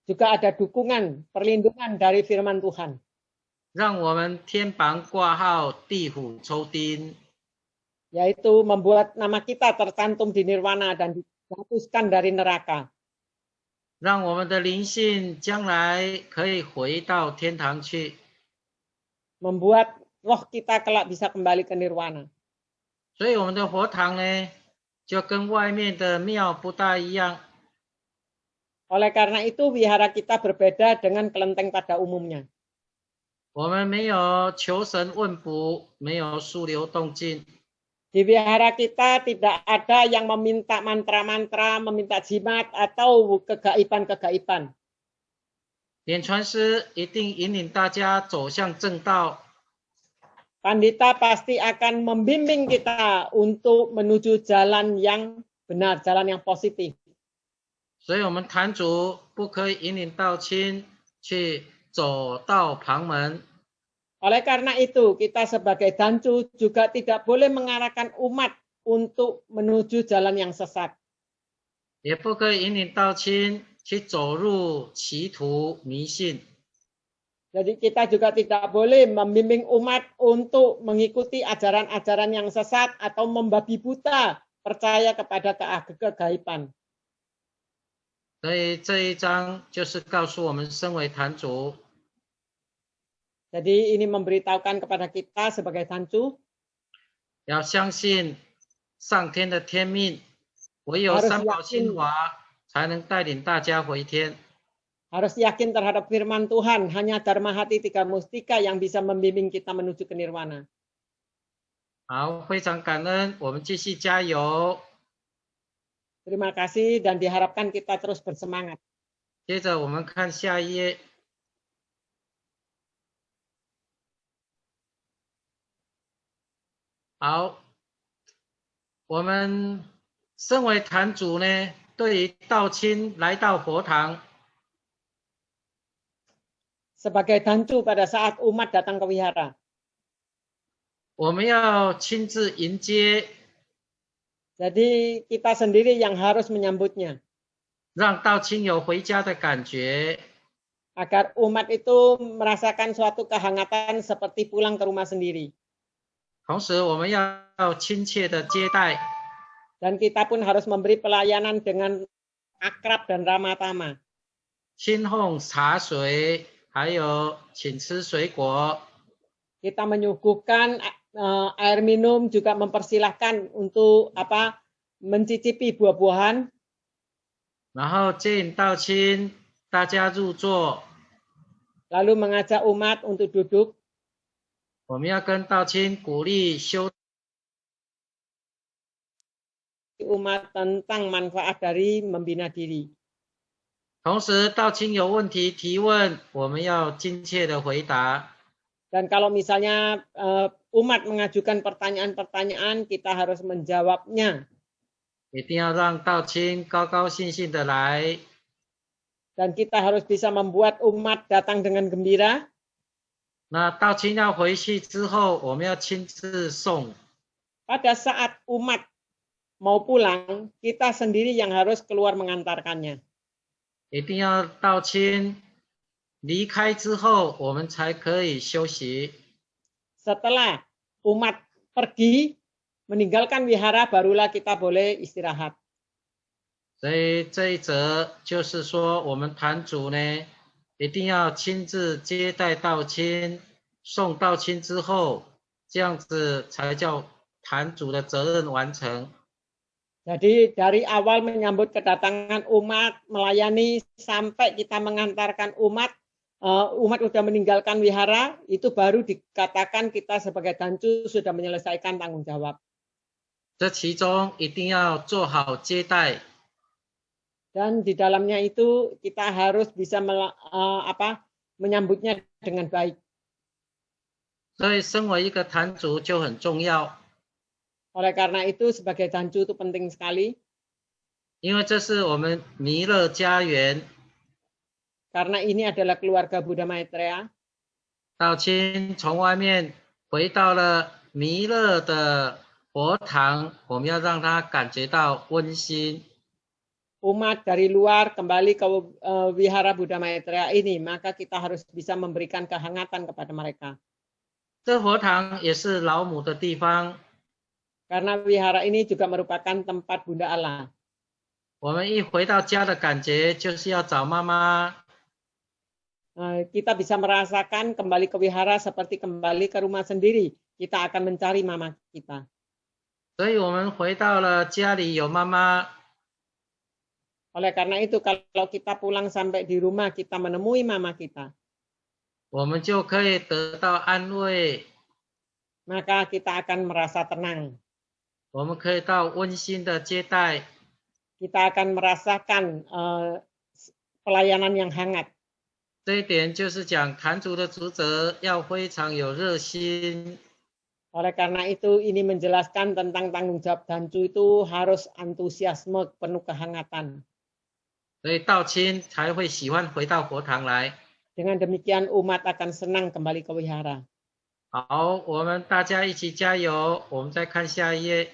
Juga ada dukungan, perlindungan dari firman Tuhan.
让我们天榜挂号，地虎抽钉。
Yaitu membuat nama kita tercantum di nirwana dan dihapuskan dari neraka.
让我们的灵性将来可以回到天堂去。
Membuat roh kita kelak bisa kembali ke nirwana.
所以我们的佛堂呢，就跟外面的庙不大一样。
Oleh karena itu, wihara kita berbeda dengan kelenteng pada umumnya.
我们没有求神问卜，没有溯流动静。
Di wihara kita tidak ada yang meminta mantra-mantra, meminta jimat, atau kegaiban-kegaiban.
点传师一定引领大家走向正道。
Pandita pasti akan membimbing kita untuk menuju jalan yang benar, jalan yang positif.
所以我们坛主不可以引领道亲去走道旁门。
Oleh karena itu, kita sebagai Dancu juga tidak boleh mengarahkan umat untuk menuju jalan yang sesat.
也不可以引领道亲去走入歧途迷信。
Jadi kita juga tidak boleh membimbing umat untuk mengikuti ajaran-ajaran yang sesat atau membabi buta percaya kepada kegaiban.
所以这一章就是告诉我们，身为坛主，
Jadi ini memberitahukan kepada kita sebagai Dancu
要相信上天的天命，唯有三宝心华才能带领大家回天。
harus yakin terhadap firman Tuhan, hanya Dharma Hati Tiga Mustika yang bisa membimbing kita menuju ke nirwana.
好，非常感恩，我们继续加油。
Terima kasih dan diharapkan kita terus bersemangat.
接着我们看下一页。 好，我们身为坛主呢，对于道亲来到佛堂，
Sebagai Dancu pada saat umat datang ke wihara,
我们要亲自迎接，
jadi kita sendiri yang harus menyambutnya.
让道亲有回家的感觉。
Agar umat itu merasakan suatu kehangatan seperti pulang ke rumah sendiri.
同时，我们要亲切的接待，
Dan kita pun harus memberi pelayanan dengan akrab dan ramah tamah.
亲奉茶水，还有请吃水果。
Kita menyuguhkan air minum, juga mempersilahkan untuk mencicipi buah-buahan.
然后接引道亲，大家入座。
Lalu mengajak umat untuk duduk.
我们要跟道亲鼓励修。
Umat tentang manfaat dari membina diri.
同时，道亲有问题提问，我们要精切的回答。
Dan kalau misalnya umat mengajukan pertanyaan-pertanyaan, kita harus menjawabnya.
一定要让道亲高高兴兴的来。
Dan kita harus bisa membuat umat datang dengan gembira.
那道亲要回去之后，我们要亲自送。
Pada saat umat mau pulang, kita sendiri yang harus keluar mengantarkannya.
一定要道亲离开之后，我们才可以休息。
Setelah umat pergi, meninggalkan wihara, barulah kita boleh istirahat.
所以这一则就是说，我们坛主呢，一定要亲自接待道亲，送道亲之后，这样子才叫坛主的责任完成。
Jadi dari awal menyambut kedatangan umat, melayani sampai kita mengantarkan umat, umat sudah meninggalkan wihara, itu baru dikatakan kita sebagai dancu sudah menyelesaikan tanggung jawab.
这其中一定要做好接待，
Dan di dalamnya itu kita harus bisa menyambutnya dengan baik.
所以身为一个坛主就很重要，
Oleh karena itu sebagai dancu itu penting sekali.
因为这是我们弥勒家园，
Karena ini adalah keluarga Buddha Maitreya.
道亲从外面回到了弥勒的佛堂，我们要让他感觉到温馨。
Umat dari luar kembali ke wihara Buddha Maitreya ini, maka kita harus bisa memberikan kehangatan kepada mereka.
这佛堂也是老母的地方，
Karena wihara ini juga merupakan tempat Bunda Allah.
我们一回到家的感觉就是要找妈妈，
Kita bisa merasakan kembali ke wihara seperti kembali ke rumah sendiri. Kita akan mencari mama kita.
所以我们回到了家里有妈妈，
Oleh karena itu kalau kita pulang sampai di rumah kita menemui mama kita,
我们就可以得到安慰，
maka kita akan merasa tenang.
我们可以到温馨的接待，
Kita akan merasakan pelayanan yang hangat.
这一点就是讲坛主的职责要非常有热心。
Oleh karena itu ini menjelaskan tentang tanggung jawab dancu itu harus antusiasme, penuh kehangatan.
所以道亲才会喜欢回到佛堂来。
Dengan demikian umat akan senang kembali ke wihara.
好，我们大家一起加油。我们再看下一页。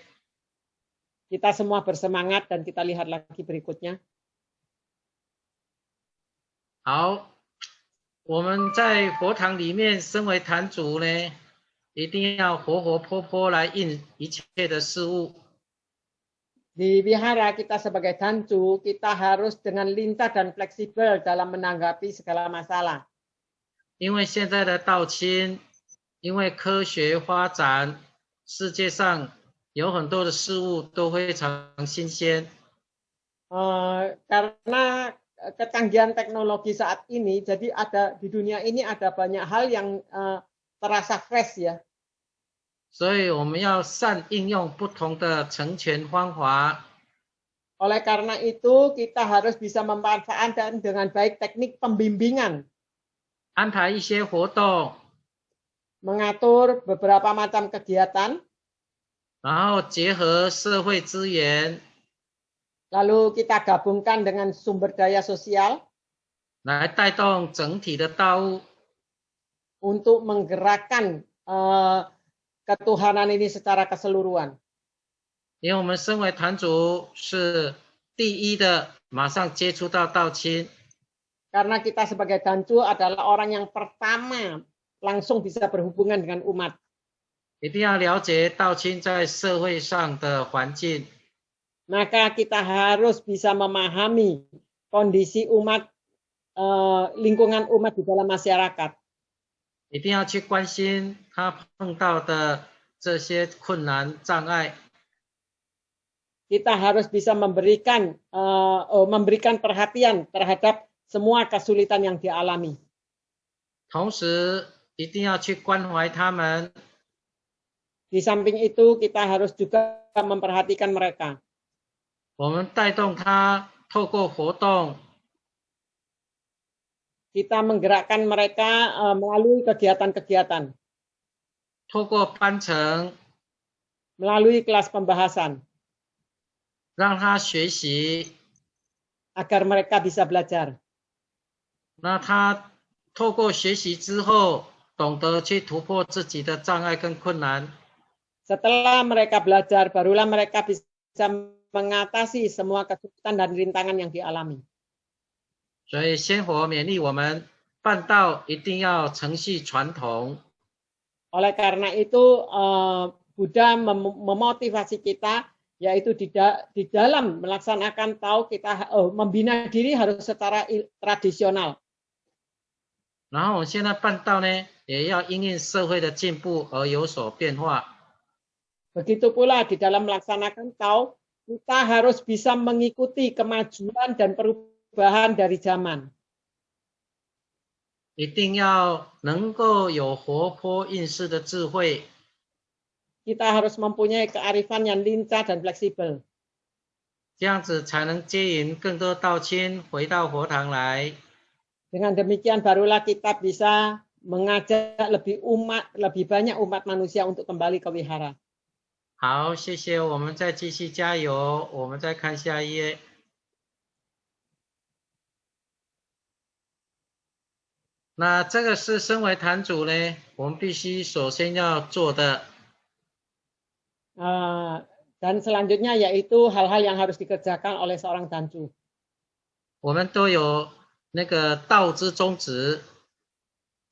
Kita semua bersemangat dan kita lihat lagi berikutnya.
好，我们在佛堂里面，身为坛主呢，一定要活活泼泼来应一切的事物。
Di wihara kita sebagai dancu, kita harus dengan lincah dan fleksibel dalam menanggapi segala masalah.
因为现在的道亲，因为科学发展，世界上有很多的事物都非常新鲜。
Karena kecanggihan teknologi saat ini, jadi ada di dunia ini ada banyak hal yang terasa fresh ya.
所以我们要善应用不同的成全方法。
Oleh karena itu kita harus bisa memanfaatkan dengan baik teknik pembimbingan,
安排一些活动，
mengatur beberapa macam kegiatan,
然后结合社会资源，
lalu kita gabungkan dengan sumber daya sosial
来带动整体的道务。
untuk menggerakkan ketuhanan ini secara keseluruhan.
因为我们身为坛主是第一的，马上接触到道亲。
Karena kita sebagai dancu adalah orang yang pertama langsung bisa berhubungan dengan umat.
一定要了解道亲在社会上的环境，
Maka kita harus bisa memahami kondisi umat, lingkungan umat di dalam masyarakat.
一定要去关心他碰到的这些困难障碍。
Kita harus bisa memberikan perhatian terhadap semua kesulitan yang dialami.
同时一定要去关怀他们，
Di samping itu kita harus juga memperhatikan mereka.
我们带动他透过活动，
Kita menggerakkan mereka melalui kegiatan-kegiatan,
透过班程，
melalui kelas pembahasan,
让他学习。
agar mereka bisa belajar.
那他透过学习之后，懂得去突破自己的障碍跟困难。
Setelah mereka belajar, barulah mereka bisa mengatasi semua kesulitan dan rintangan yang dialami.
所以仙佛勉励我们，办道一定要承续传统。
Oleh karena itu, Buddha memotivasi kita, yaitu di dalam melaksanakan tahu kita membina diri harus secara tradisional.
然后我们现在办道呢，也要因应社会的进步而有所变化。
Begitu pula di dalam melaksanakan tau, kita harus bisa mengikuti kemajuan dan perubahan dari zaman.
一定要能够有活泼应试的智慧，
Kita harus mempunyai kearifan yang lincah dan fleksibel.
这样子才能接引更多道亲回到佛堂来。
Dengan demikian barulah kita bisa mengajak lebih banyak umat manusia untuk kembali ke wihara.
好，谢谢，我们再继续加油，我们再看下一页。那这个是身为坛主呢，我们必须首先要做的。
Dan selanjutnya yaitu hal-hal yang harus dikerjakan oleh seorang tancu.
我们都有那个道之宗旨，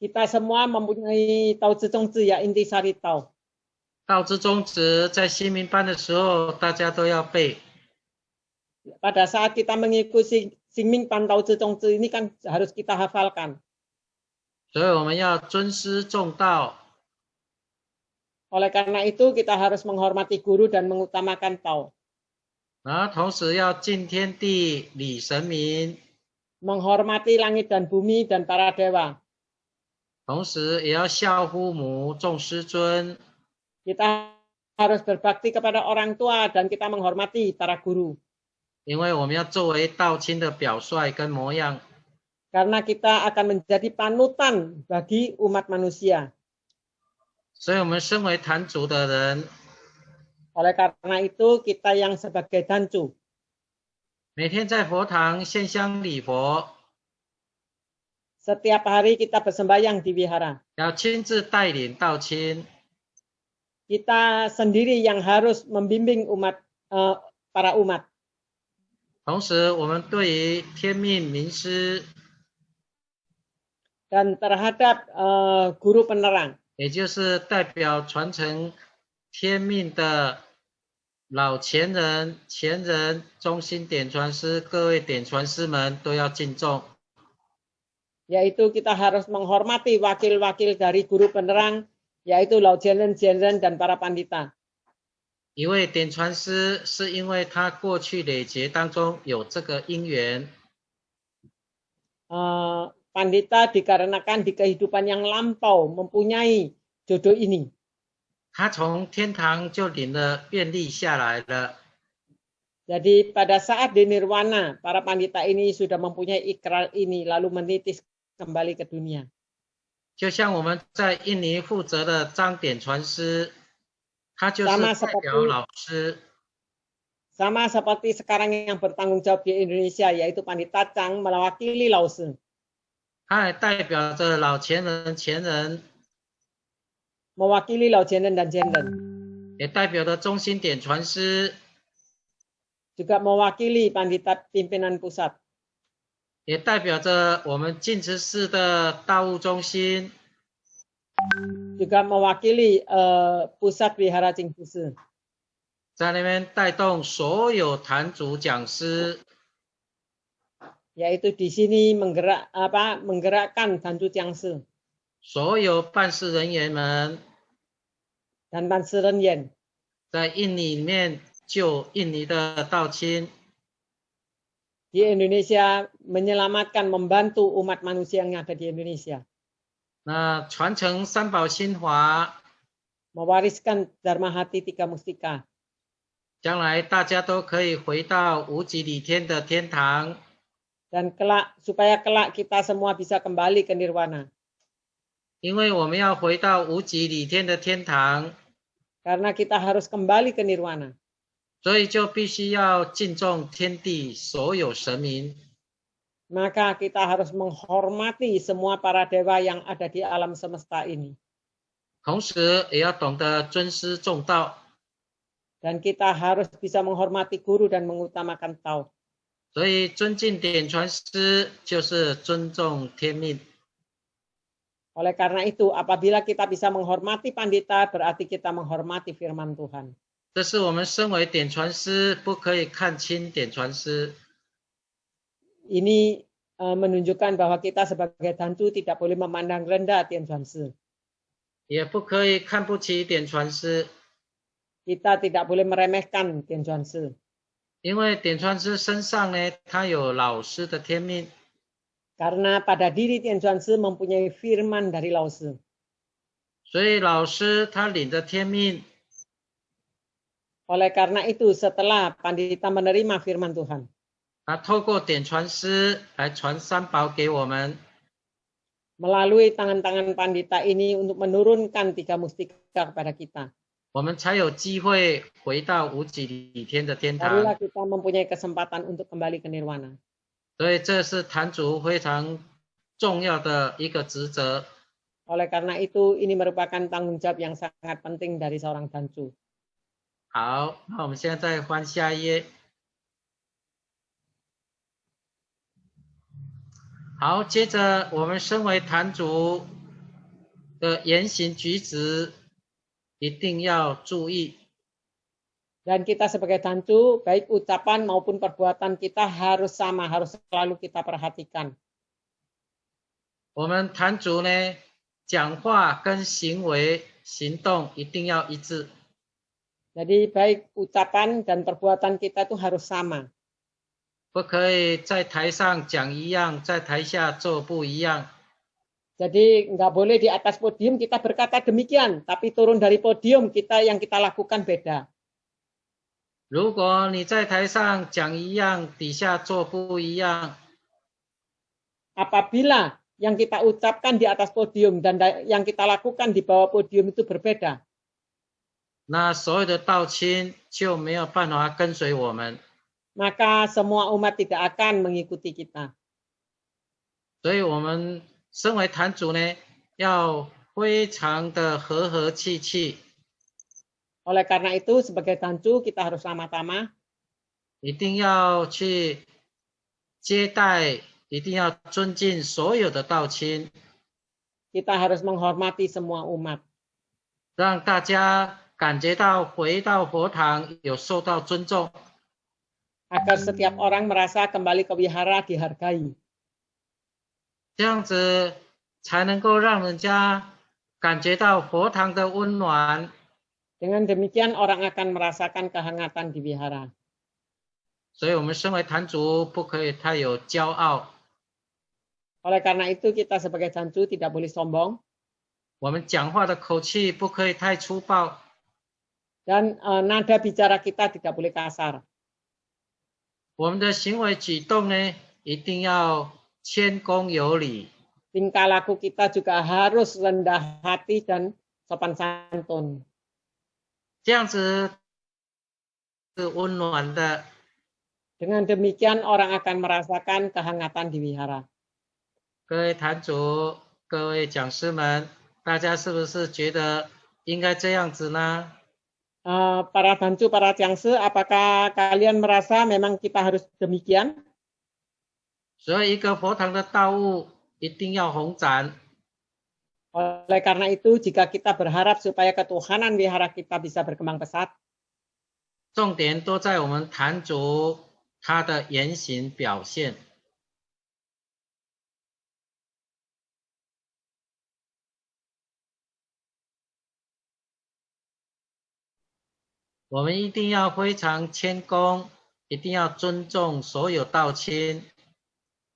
Kita semua mempunyai tau之宗旨 ya intisari tau.
道之宗旨在新民班的时候，大家都要背。
Pada saat kita mengikuti Xingming Pan Tau Zhi Zong Zhi ini kan harus kita hafalkan.
所以我们要尊师重道，
Oleh karena itu kita harus menghormati guru dan mengutamakan tau.
然后同时要敬天地礼神明，
Menghormati langit dan bumi dan para dewa.
同时也要孝父母重师尊。
Kita harus berbakti kepada orang tua dan kita menghormati para guru.
因为我们要作为道亲的表率跟模样，
Karena kita akan menjadi panutan bagi umat manusia.
所以我们身为坛主的人，
Oleh karena itu kita yang sebagai dancu
每天在佛堂献香礼佛，
setiap hari kita bersembahyang di wihara.
要亲自带领道亲，
Kita sendiri yang harus membimbing para umat.
同时我们对于天命名师，
Dan terhadap guru penerang,
也就是代表传承天命的老前人、前人、中心点传师、各位点传师们都要敬重。
yaitu kita harus menghormati wakil-wakil dari guru penerang, yaitu Lao Jianren, Jianren dan para pandita.
一位点传师是因为他过去累劫当中有这个因缘，
Pandita dikarenakan di kehidupan yang lampau mempunyai jodoh ini.
他从天堂就领了便利下来了。
Jadi pada saat di nirwana, para pandita ini sudah mempunyai ikrar ini lalu menitis kembali ke dunia.
就像我们在印尼负责的张点传师，他就是代表老师。
Sama seperti sekarang yang bertanggung jawab di Indonesia, yaitu Pandita Chang mewakili Lao Se.
他也代表着老前人、前人，
Mewakili Lao Jianren dan Jianren.
也代表着中心点传师，
Juga mewakili Pandita pimpinan pusat.
也代表着我们净慈寺的道务中心。
Juga mewakili pusat wihara Jingfu Si.
在那边带动所有坛主讲师，
Yaitu di sini menggerakkan Dancu Jiangsi
所有办事人员们，
dan Ban Siren Yen
在印尼里面救印尼的道亲，
di Indonesia menyelamatkan, membantu umat manusia yang ada di Indonesia.
那传承三宝心华，
Mewariskan Dharma Hati Tiga Mustika.
将来大家都可以回到无极理天的天堂。
Dan supaya kelak kita semua bisa kembali ke nirwana.
因为我们要回到无极理天的天堂，
Karena kita harus kembali ke nirwana.
所以就必须要敬重天地所有神明。
Maka kita harus menghormati semua para dewa yang ada di alam semesta ini.
同时也要懂得尊师重道。
Dan kita harus bisa menghormati guru dan mengutamakan tau.
所以尊敬点传师就是尊重天命。
Oleh karena itu, apabila kita bisa menghormati pandita, berarti kita menghormati firman Tuhan.
这是我们身为点传师不可以看轻点传师。
Ini menunjukkan bahwa kita sebagai tantu tidak boleh memandang rendah Tian Chuan Shi.
也不可以看不起点传师，
Kita tidak boleh meremehkan Tian Chuan Shi.
因为点传师身上呢，他有老师的天命，
Karena pada diri Tian Chuan Shi mempunyai firman dari Lao Shi.
所以老师他领着天命，
Oleh karena itu, setelah Pandita menerima firman Tuhan,
他透过点传师来传三宝给我们，
melalui tangan-tangan Pandita ini untuk menurunkan 3 mustika kepada kita.
我们才有机会回到无极理天的天
Barulah
堂。
kita mempunyai kesempatan untuk kembali ke nirwana.
所以这是坛主非常重要的一个职责。
Oleh karena itu, ini merupakan tanggung jawab yang sangat penting dari seorang tancu.
好，那我们现在翻下一页。好，接着我们身为坛主的言行举止一定要注意。
Dan kita sebagai tancu, baik ucapan maupun perbuatan kita harus sama, harus selalu kita perhatikan.
我们坛主呢，讲话跟行为行动一定要一致。
Jadi baik ucapan dan perbuatan kita itu harus sama.
不可以在台上讲一样，在台下做不一样。
Jadi nggak boleh di atas podium kita berkata demikian, tapi turun dari podium yang kita lakukan beda.
如果你在台上讲一样，底下做不一样，
Apabila yang kita ucapkan di atas podium dan yang kita lakukan di bawah podium itu berbeda,
那所有的道亲就没有办法跟随我们。
maka semua umat tidak akan mengikuti kita.
所以我们身为坛主呢，要非常的和和气气，
Oleh karena itu, sebagai tancu kita harus sama-sama
一定要去接待，一定要尊敬所有的道亲，
kita harus menghormati semua umat.
让大家感觉到回到佛堂有受到尊重。
Agar setiap orang merasa kembali ke wihara dihargai.
这样子才能够让人家感觉到佛堂的温暖。
Dengan demikian orang akan merasakan kehangatan di wihara.
所以我们身为坛主不可以太有骄傲，
Oleh karena itu kita sebagai tancu tidak boleh sombong.
我们讲话的口气不可以太粗暴，
Dan nada bicara kita tidak boleh kasar.
我们的行为举动呢一定要谦恭有礼。
Tingkah laku kita juga harus rendah hati dan sopan santun.
这样子是温暖的。
Dengan demikian orang akan merasakan kehangatan di wihara.
各位坛主、各位讲师们，大家是不是觉得应该这样子呢？
Para tancu, para cangse, apakah kalian merasa memang kita harus demikian?
所以一个佛堂的道务一定要宏展。
Oleh karena itu, jika kita berharap supaya ketuhanan wihara kita bisa berkembang pesat,
重点都在我们坛主他的言行表现。 我们一定要非常谦恭，一定要尊重所有道亲。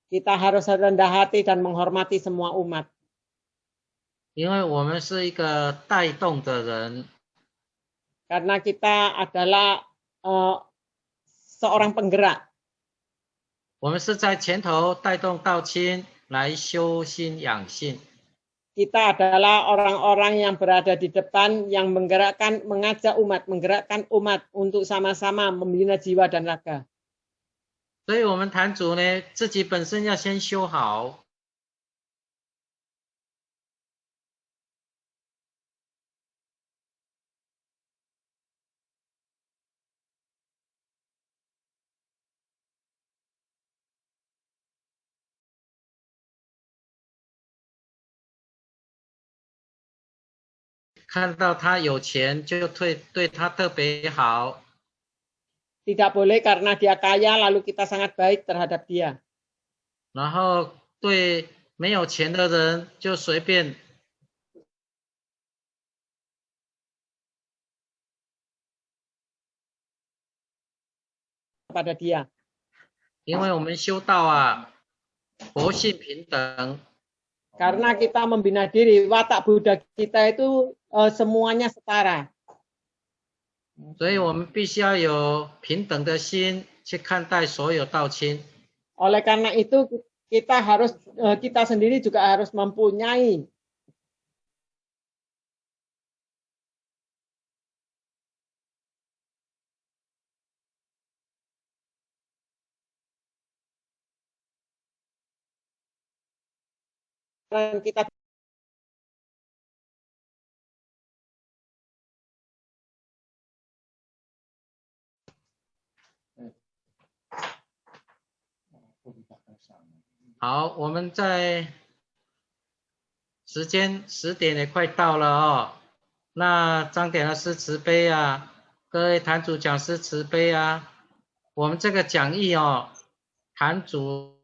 kita harus rendah hati dan menghormati semua umat.
因为我们是一个带动的人，
Karena kita adalah seorang penggerak.
我们是在前头带动道亲来修心养性。
Kita adalah orang-orang yang berada di depan yang mengajak umat, menggerakkan umat untuk sama-sama membina jiwa dan raga.
所以我们坛主呢，自己本身要先修好。 看到他有钱就对他特别好，
Tidak boleh karena dia kaya lalu kita sangat baik terhadap dia.
然后对没有钱的人就随便，
pada dia.
因为我们修道啊，佛性平等，
Karena kita membina diri, watak Buddha kita itu semuanya setara.
所以我们必须要有平等的心去看待所有道亲。
Oleh karena itu kita sendiri juga harus mempunyai kita.
好，我们在时间10点也快到了哦。那张点老师慈悲啊，各位坛主讲师慈悲啊，我们这个讲义哦，坛主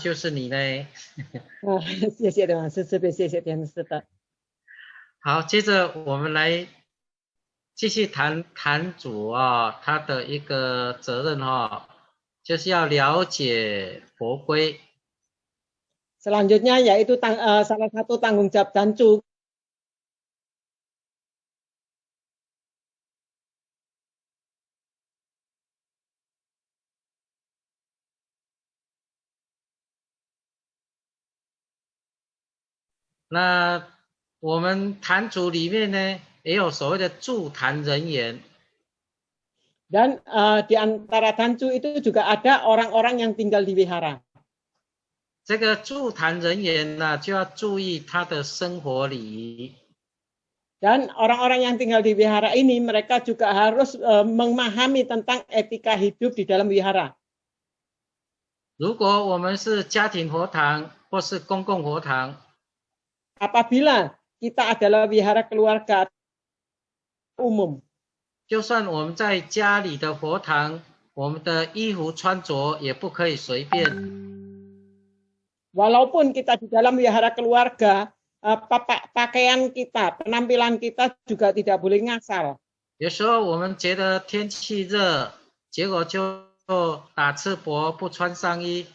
就是你嘞。
谢谢的，谢谢天师的。
好，接着我们来继续谈坛主啊，他的一个责任哈，就是要了解佛规。
Selanjutnya yaitu salah satu tanggung jawab Dancu.
那我们坛主里面呢，也有所谓的助坛人员。
Dan di antara Dancu itu juga ada orang-orang yang tinggal di wihara.
这个助坛人员呢，就要注意他的生活礼仪。
Dan orang-orang yang tinggal di wihara ini mereka juga harus memahami tentang etika hidup di dalam wihara.
如果我们是家庭佛堂或是公共佛堂，
Apabila kita adalah wihara keluarga umum,
就算我们在家里的佛堂，我们的衣服穿着也不可以随便。
walaupun kita di dalam wihara keluarga, pakaian kita, penampilan kita juga tidak boleh ngasal.
有时候我们觉得天气热，结果就打赤膊不穿上衣。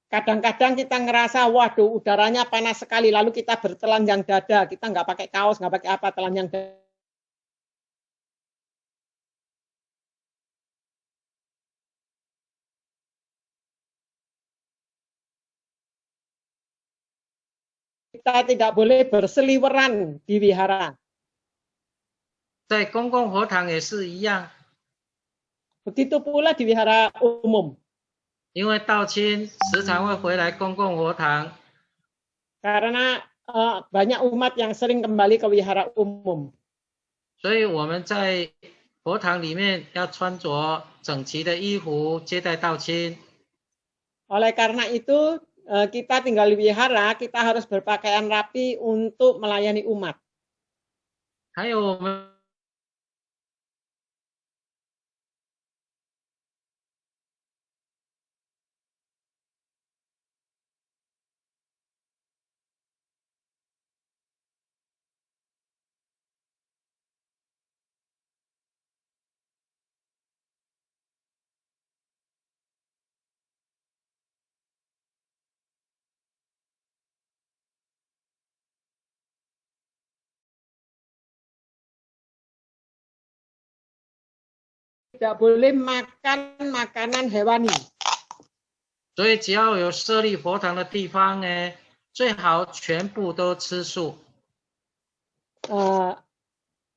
Kadang-kadang kita ngerasa, waduh udaranya panas sekali, lalu kita bertelanjang dada, kita nggak pakai kaos, nggak pakai apa, telanjang dada. Kita tidak boleh berseliweran di wihara.
在公共佛堂也是一样，
Begitu pula di wihara umum.
因为道亲时常会回来公共佛堂，
Karena banyak umat yang sering kembali ke wihara umum.
所以我们在佛堂里面要穿着整齐的衣服接待道亲。
Oleh karena itu, kita tinggal di wihara, kita harus berpakaian rapi untuk melayani umat.
还有我们
tidak boleh makan makanan hewani.
所以只要有设立佛堂的地方呢，最好全部都吃素。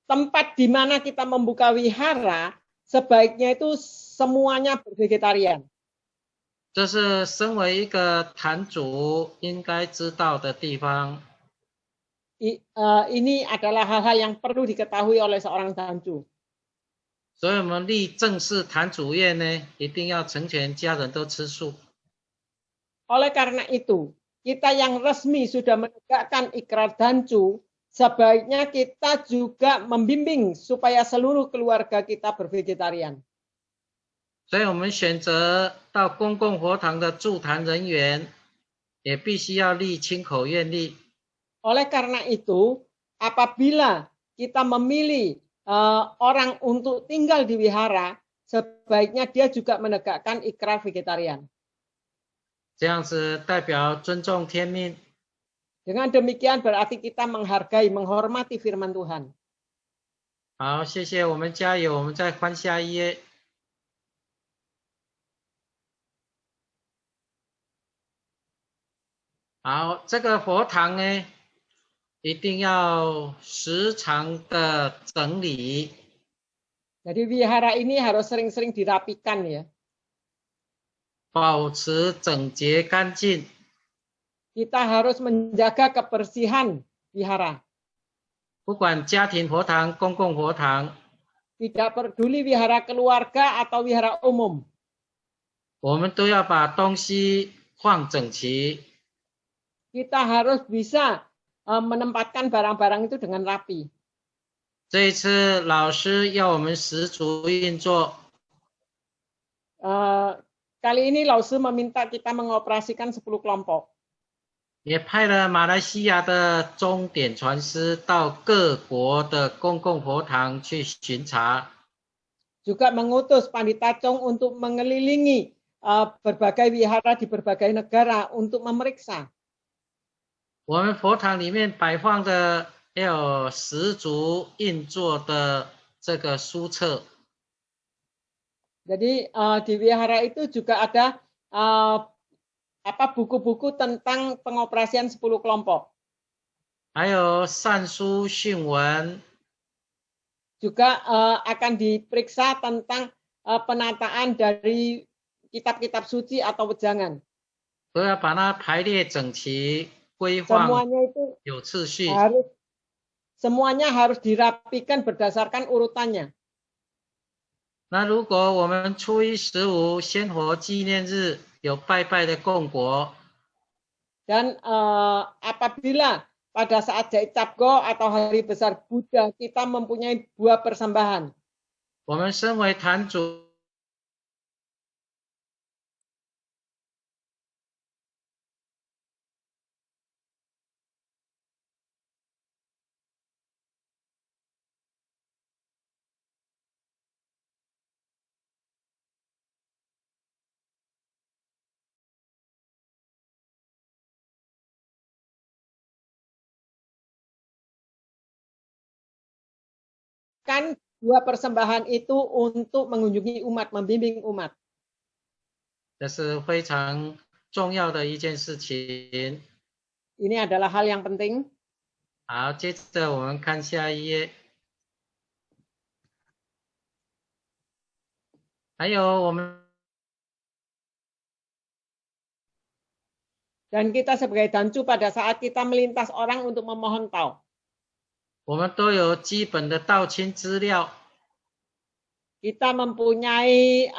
tempat di mana kita membuka wihara, sebaiknya itu semuanya bervegetarian.
这是身为一个坛主应该知道的地方。
Ini adalah hal-hal yang perlu diketahui oleh seorang tanju.
所以我们立正式坛主业呢，一定要成全家人都吃素。
Oleh karena itu, kita yang resmi sudah menegakkan ikrar tanju, sebaiknya kita juga membimbing supaya seluruh keluarga kita bervegetarian.
所以我们选择到公共佛堂的助坛人员，也必须要立亲口愿力。
Oleh karena itu, apabila kita memilih orang untuk tinggal di wihara, sebaiknya dia juga menegakkan ikrar vegetarian.
这样子代表尊重天命。
Dengan demikian berarti kita menghargai, menghormati firman Tuhan.
好，谢谢，我们加油，我们再翻下一页。好，这个佛堂呢，一定要时常的整理。
Jadi wihara ini harus sering-sering dirapikan ya.
保持整洁干净。
Kita harus menjaga kebersihan wihara.
不管家庭佛堂、公共佛堂，
Tidak peduli wihara keluarga atau wihara umum.
我们都要把东西放整齐。
Kita harus bisa menempatkan barang-barang itu dengan rapi.
这一次老师要我们10组运作，
Kali ini Lausu meminta kita mengoperasikan 10 kelompok.
也派了马来西亚的钟点传师到各国的公共佛堂去巡查。
Juga mengutus Pandita Chong untuk mengelilingi berbagai wihara di berbagai negara untuk memeriksa.
我们佛堂里面摆放的要有10组运作的这个书册。
Jadi di wihara itu juga ada buku-buku tentang pengoperasian 10 kelompok.
还有善书训文，
Juga akan diperiksa tentang penataan dari kitab-kitab suci atau wejangan.
都要把它排列整齐、规范
Semuanya itu
有次序。
semuanya harus dirapikan berdasarkan urutannya.
那如果我们初一15鲜活纪念日有拜拜的供果，
Dan apabila pada saat Jait Capgo atau hari besar Buddha kita mempunyai buah persembahan,
我们身为坛主，
kan buah persembahan itu untuk mengunjungi umat, membimbing umat.
这是非常重要的一件事情。
Ini adalah hal yang penting.
好，接着我们看下一页。还有我们
Dan kita sebagai dancu pada saat kita melintas orang untuk memohon tau.
我们都有基本的道亲资料，
Kita mempunyai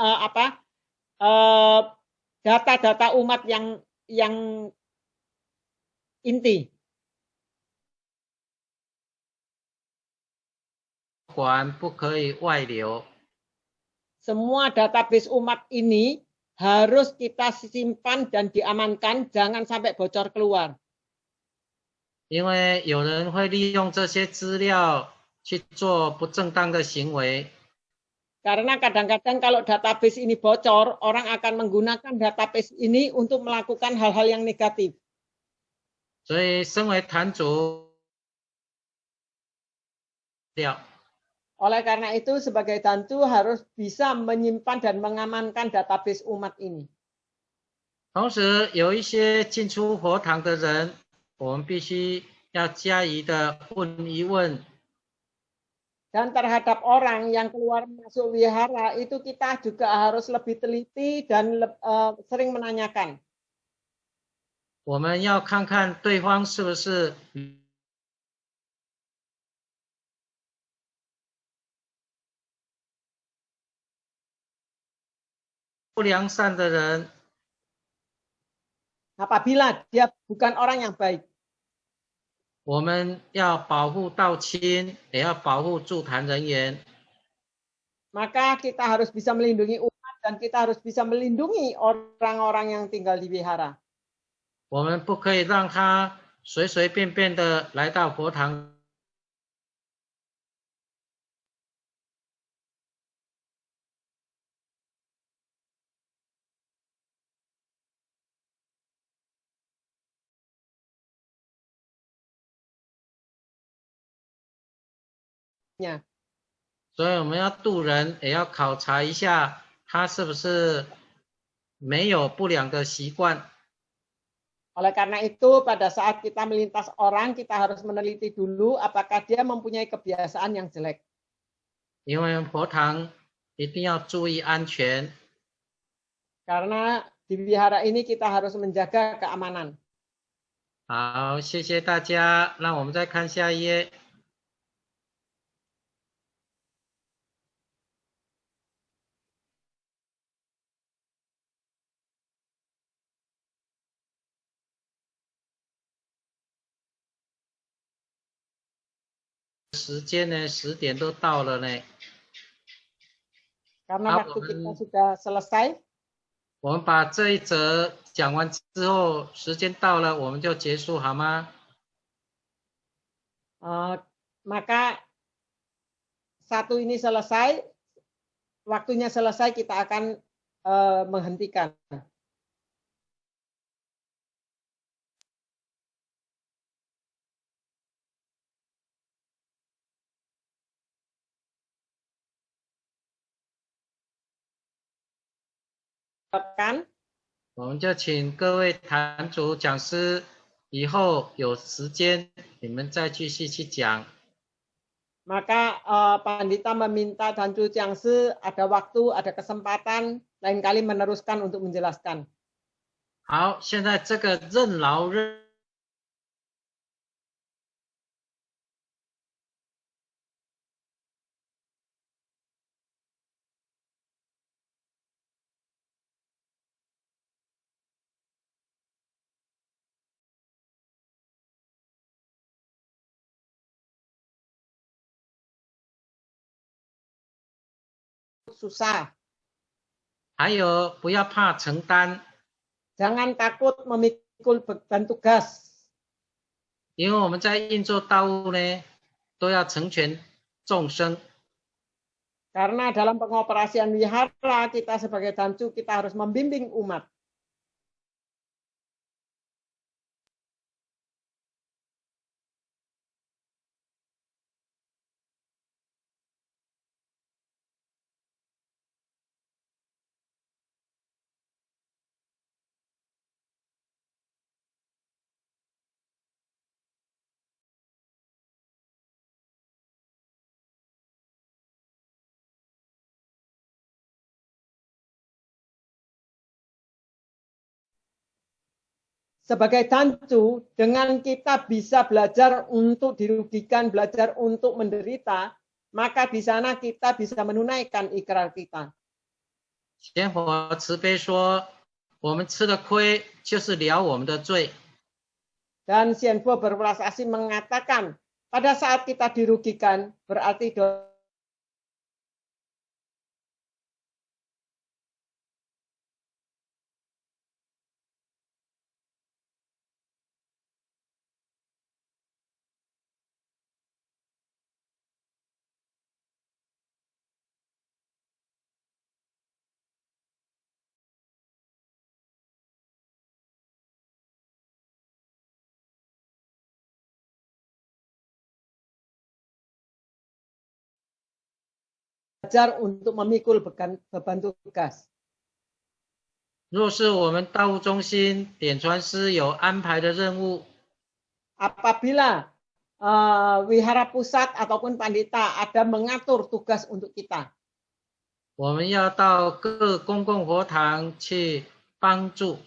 data-data umat yang inti.
管不可以外流。
Semua database umat ini harus kita simpan dan diamankan, jangan sampai bocor keluar.
因为有人会利用这些资料去做不正当的行为，
Karena kadang-kadang kalau database ini bocor, orang akan menggunakan database ini untuk melakukan hal-hal yang negatif.
所以身为坛主，
Oleh karena itu, sebagai Tantu harus bisa menyimpan dan mengamankan database umat ini.
同时，有一些进出佛堂的人，我们必须要加以的问一问。
Dan terhadap orang yang keluar masuk wihara itu kita juga harus lebih teliti dan sering menanyakan.
我们要看看对方是不是不良善的人。
Apabila dia bukan orang yang baik,
我们要保护道亲，也要保护助坛人员。
maka kita harus bisa melindungi umat dan kita harus bisa melindungi orang-orang yang tinggal di wihara.
我们不可以让他随随便便的来到佛堂。 所以我们要渡人，也要考察一下他是不是没有不良的习惯。
Oleh karena itu, pada saat kita melintas orang, kita harus meneliti dulu apakah dia mempunyai kebiasaan yang jelek.
因为佛堂一定要注意安全。
Karena di wihara ini kita harus menjaga keamanan.
好，谢谢大家。那我们再看下一页。时间呢，10点都到了呢。
Karena waktu kita sudah selesai.
我们把这一则讲完之后，时间到了，我们就结束好吗？
Maka satu ini selesai, waktunya selesai, kita akan menghentikan. Kan?
我们就请各位坛主讲师，以后有时间你们再继续去讲。
Maka Pandita meminta Tanju Jiangsi ada waktu, ada kesempatan, lain kali meneruskan untuk menjelaskan.
好，现在这个任劳任
susah.
还有不要怕承担。
Jangan takut memikul beban tugas.
因为我们在运作道务呢，都要成全众生。
Karena dalam pengoperasian wihara, kita sebagai Tanju, kita harus membimbing umat. Sebagai Tanju, dengan kita bisa belajar untuk dirugikan, belajar untuk menderita, maka di sana kita bisa menunaikan ikrar kita.
仙佛慈悲说：“我们吃的亏就是了我们的罪。”
Dan Xianbo berwelas asih mengatakan, pada saat kita dirugikan, berarti belajar untuk memikul beban tugas.
若是我们道务中心点传师有安排的任务，
apabila wihara pusat ataupun pandita ada mengatur tugas untuk kita,
我们要到各公共佛堂去帮助。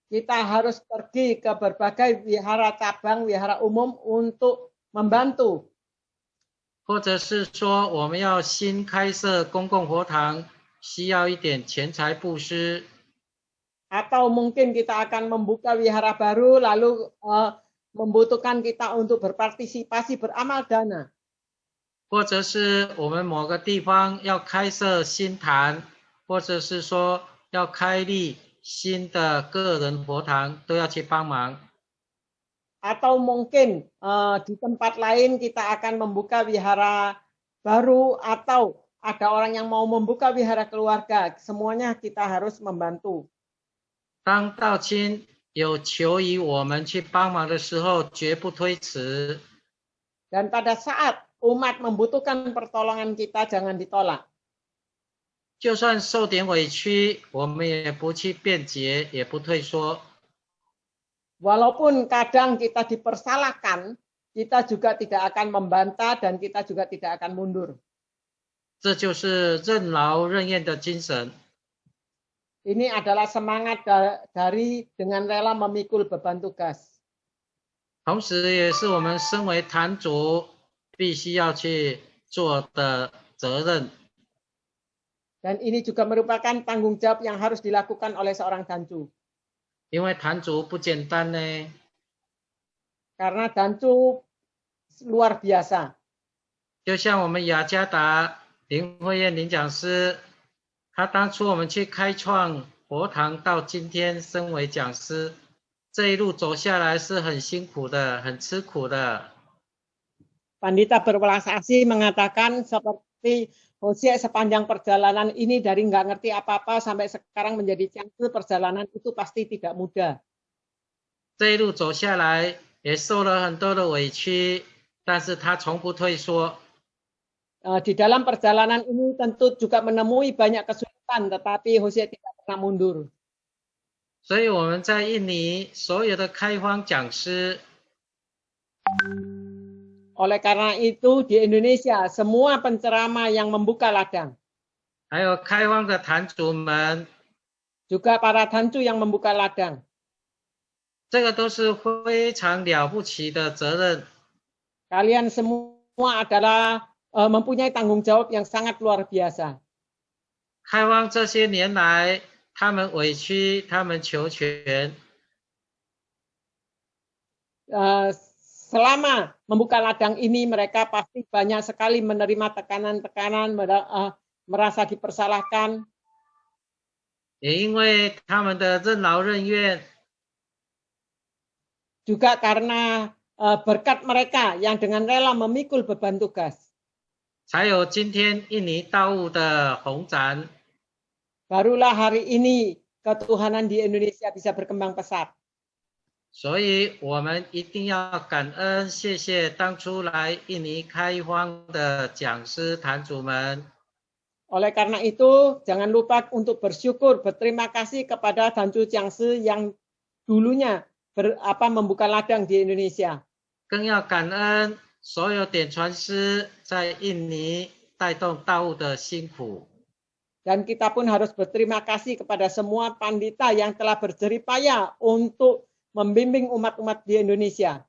kita harus pergi ke berbagai wihara cabang, wihara umum untuk membantu.
或者是说我们要新开设公共佛堂，需要一点钱财布施。
Atau mungkin kita akan membuka wihara baru lalu membutuhkan kita untuk berpartisipasi beramal dana.
或者是我们某个地方要开设新坛，或者是说要开立新的个人佛堂，都要去帮忙。
Atau mungkin di tempat lain kita akan membuka wihara baru atau ada orang yang mau membuka wihara keluarga, semuanya kita harus membantu.
当道亲有求于我们去帮忙的时候，绝不推辞。
Dan pada saat umat membutuhkan pertolongan kita, jangan ditolak.
就算受点委屈，我们也不去辩解，也不退缩。
Walaupun kadang kita dipersalahkan, kita juga tidak akan membantah dan kita juga tidak akan mundur.
这就是任劳任怨的精神。
Ini adalah semangat dari dengan rela memikul beban tugas.
同时也是我们身为坛主必须要去做的责任。
Dan ini juga merupakan tanggung jawab yang harus dilakukan oleh seorang dancu.
因为坛主不简单呢。
Karena dancu luar biasa.
就像我们雅加达林慧燕林讲师，他当初我们去开创佛堂到今天身为讲师，这一路走下来是很辛苦的，很吃苦的。
Pandita berwelas asih mengatakan seperti Hosea sepanjang perjalanan ini dari nggak ngerti apa-apa sampai sekarang menjadi cangkir, perjalanan itu pasti tidak mudah.
这一路走下来也受了很多的委屈，但是他从不退缩。
Di dalam perjalanan ini tentu juga menemui banyak kesulitan, tetapi Hosea tidak pernah mundur.
所以我们在印尼所有的开荒讲师，
Oleh karena itu di Indonesia semua penceramah yang membuka ladang,
还有开荒的坛主们，
juga para dancu yang membuka ladang,
这个都是非常了不起的责任。
kalian semua adalah mempunyai tanggung jawab yang sangat luar biasa.
开荒这些年来，他们委屈，他们求全，
Selama membuka ladang ini mereka pasti banyak sekali menerima tekanan-tekanan, merasa dipersalahkan.
也因为他们的任劳任怨，
juga karena berkat mereka yang dengan rela memikul beban tugas.
才有今天印尼道务的红展。
Barulah hari ini ketuhanan di Indonesia bisa berkembang pesat.
所以我们一定要感恩，谢谢当初来印尼开荒的讲师坛主们。
Oleh karena itu, jangan lupa untuk bersyukur, berterima kasih kepada dancu cangse yang dulunya membuka ladang di Indonesia.
更要感恩所有点传师在印尼带动道务的辛苦。
Dan kita pun harus berterima kasih kepada semua pandita yang telah berjeripaya untuk membimbing umat-umat di Indonesia.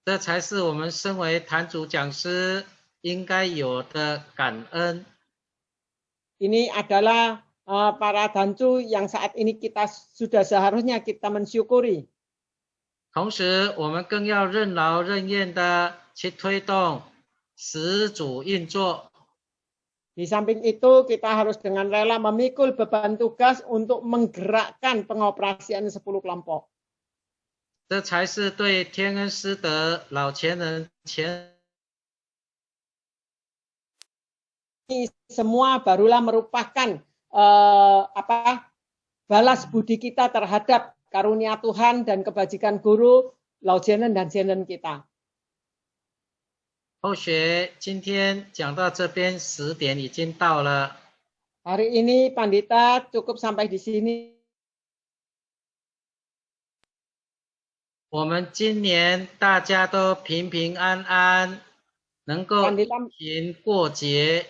这才是我们身为坛主讲师应该有的感恩。
Ini adalah para dancu yang saat ini kita sudah seharusnya kita mensyukuri.
同时，我们更要任劳任怨的去推动十组运作。
Di samping itu, kita harus dengan rela memikul beban tugas untuk menggerakkan pengoperasian 10 kelompok.
这才是对天恩师德老前人
semua barulah merupakan balas budi kita terhadap karunia Tuhan dan kebajikan guru, laujenen dan jenen kita.
后学今天讲到这边10点已经到了。
Hari ini Pandita cukup sampai di sini.
我们今年大家都平平安安，能够一起过节。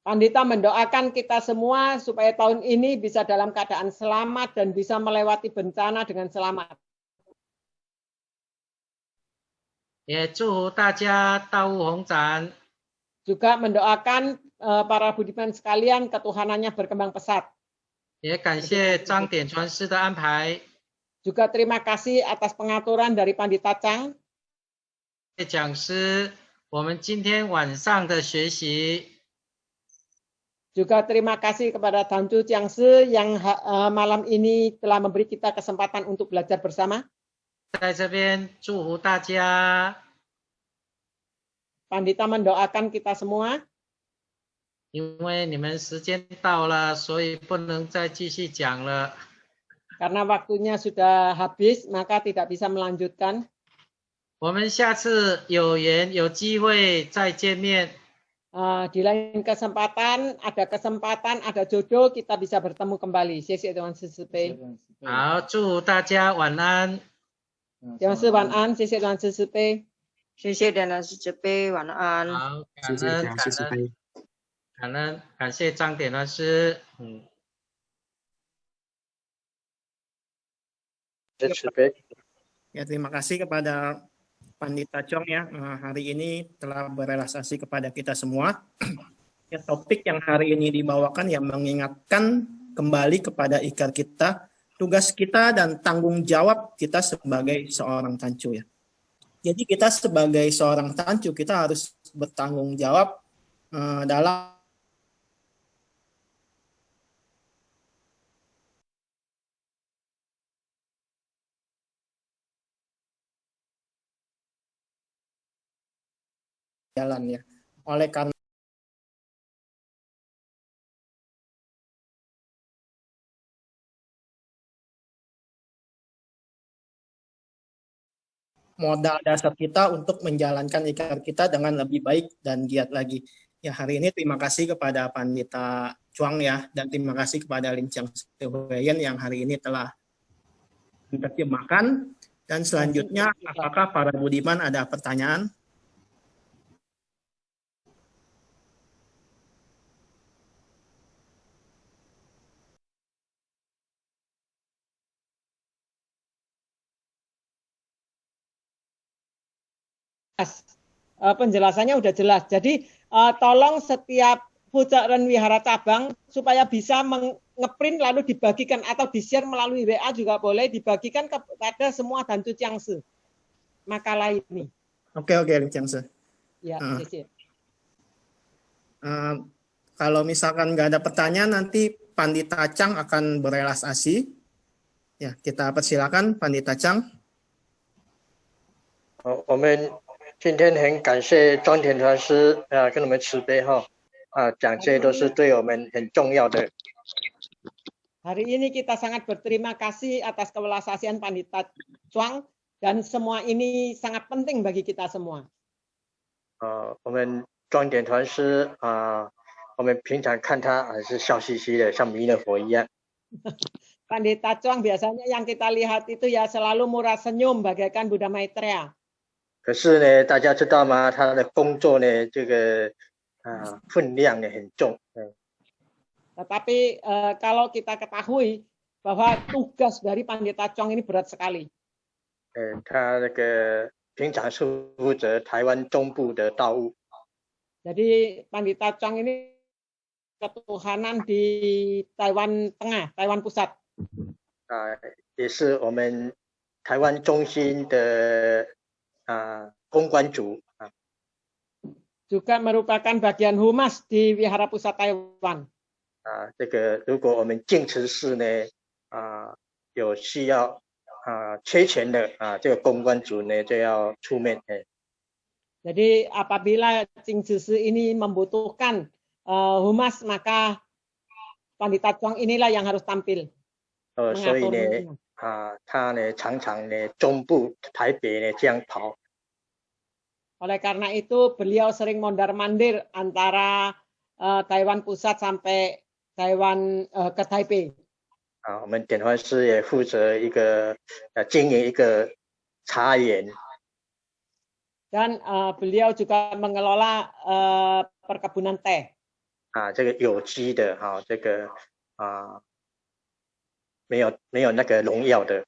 Pandita mendoakan kita semua supaya tahun ini bisa dalam keadaan selamat dan bisa melewati bencana dengan selamat.
也祝福大家道务宏展。
Juga mendoakan para budiman sekalian ketuhanannya berkembang pesat.
也感谢张典传师的安排。
Juga terima kasih atas pengaturan dari Pandita Chang.
讲师，我们今天晚上的学习。
Juga terima kasih kepada Tanju Jiangshi yang malam ini telah memberi kita kesempatan untuk belajar bersama.
在这边祝福大家。
Pandita mendoakan kita semua.
因为你们时间到了，所以不能再继续讲了。
Karena waktunya sudah habis, maka tidak bisa melanjutkan.
我们下次有缘有机会再见面。
Di lain kesempatan, ada jodoh, kita bisa bertemu kembali. 谢谢Tuan Sisipe.
好，祝大家晚安。
Tuan Sisipe, 晚安，谢谢Tuan Sisipe.
谢谢Tuan Sisipe, 晚安。
好，感谢张典传师。
Ya, terima kasih kepada Pandita Chong ya, hari ini telah berelasasi kepada kita semua. Ya, topik yang hari ini dibawakan yang mengingatkan kembali kepada ikrar kita, tugas kita dan tanggung jawab kita sebagai seorang tancu ya. Jadi kita sebagai seorang tancu kita harus bertanggung jawab dalam jalan ya. Oleh karena modal dasar kita untuk menjalankan ikrar kita dengan lebih baik dan giat lagi. Ya, hari ini terima kasih kepada Pandita Chuang ya, dan terima kasih kepada Lin Chiang Huyen yang hari ini telah menerjemahkan. Dan selanjutnya, apakah para budiman ada pertanyaan?
Penjelasannya udah jelas. Jadi tolong setiap pujaran wihara cabang supaya bisa ngeprint lalu dibagikan atau di-share melalui WA juga boleh, dibagikan kepada semua Tanju Jiangshi makalah ini.
Oke, Lin Jiangshi.
Ya, sisi.
Kalau misalkan nggak ada pertanyaan, nanti Pandita Chang akan berelasasi. Ya, kita persilakan Pandita Chang.
我们今天很感谢庄田传师跟我们慈悲讲这些都是对我们很重要的。
Hari ini kita sangat berterima kasih atas kewelasasian Pandita Chuang dan semua ini sangat penting bagi kita semua.
我们庄田传师我们平常看他还是笑嘻嘻的，像弥勒佛一样。
Pandita Chuang biasanya yang kita lihat itu ya selalu murah senyum bagaikan Buddha Maitreya.
可是呢，大家知道吗？他的工作呢，这个分量呢很重。
Tetapi kalau kita ketahui bahwa tugas dari Pandita Chuang ini berat sekali.
他那个平常是负责台湾中部的道务。
Jadi Pandita Chuang ini ketuhanan di Taiwan Tengah, Taiwan Pusat.
也是我们台湾中心的公关组。
Juga merupakan bagian humas di Wihara Pusat Taiwan.
这个如果我们净慈寺呢有需要缺钱的这个公关组呢就要出面。
Jadi apabila Jingzisi ini membutuhkan humas maka Pandita Chuang inilah yang harus tampil.
所以呢他呢常常呢中部台北呢这样跑。
Oleh karena itu beliau sering mondar-mandir antara Taiwan Pusat sampai Taiwan ke Taipei.
我们典范师也负责经营一个茶园。
Dan beliau juga mengelola perkebunan teh.
这个有机的这个没有那个农药的。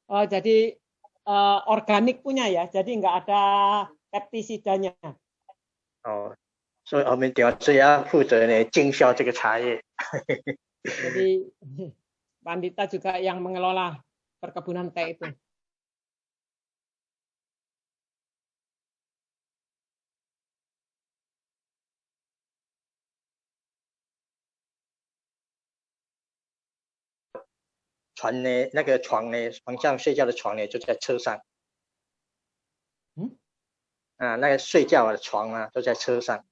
Jadi organik punya ya, jadi nggak ada pestisidanya.
所以我们典范师要负责呢经销这个茶叶。
Jadi Pandita juga yang mengelola perkebunan teh itu.
船呢，那个床呢，皇上睡觉的床呢就在车上。那个睡觉的床啊都在车上。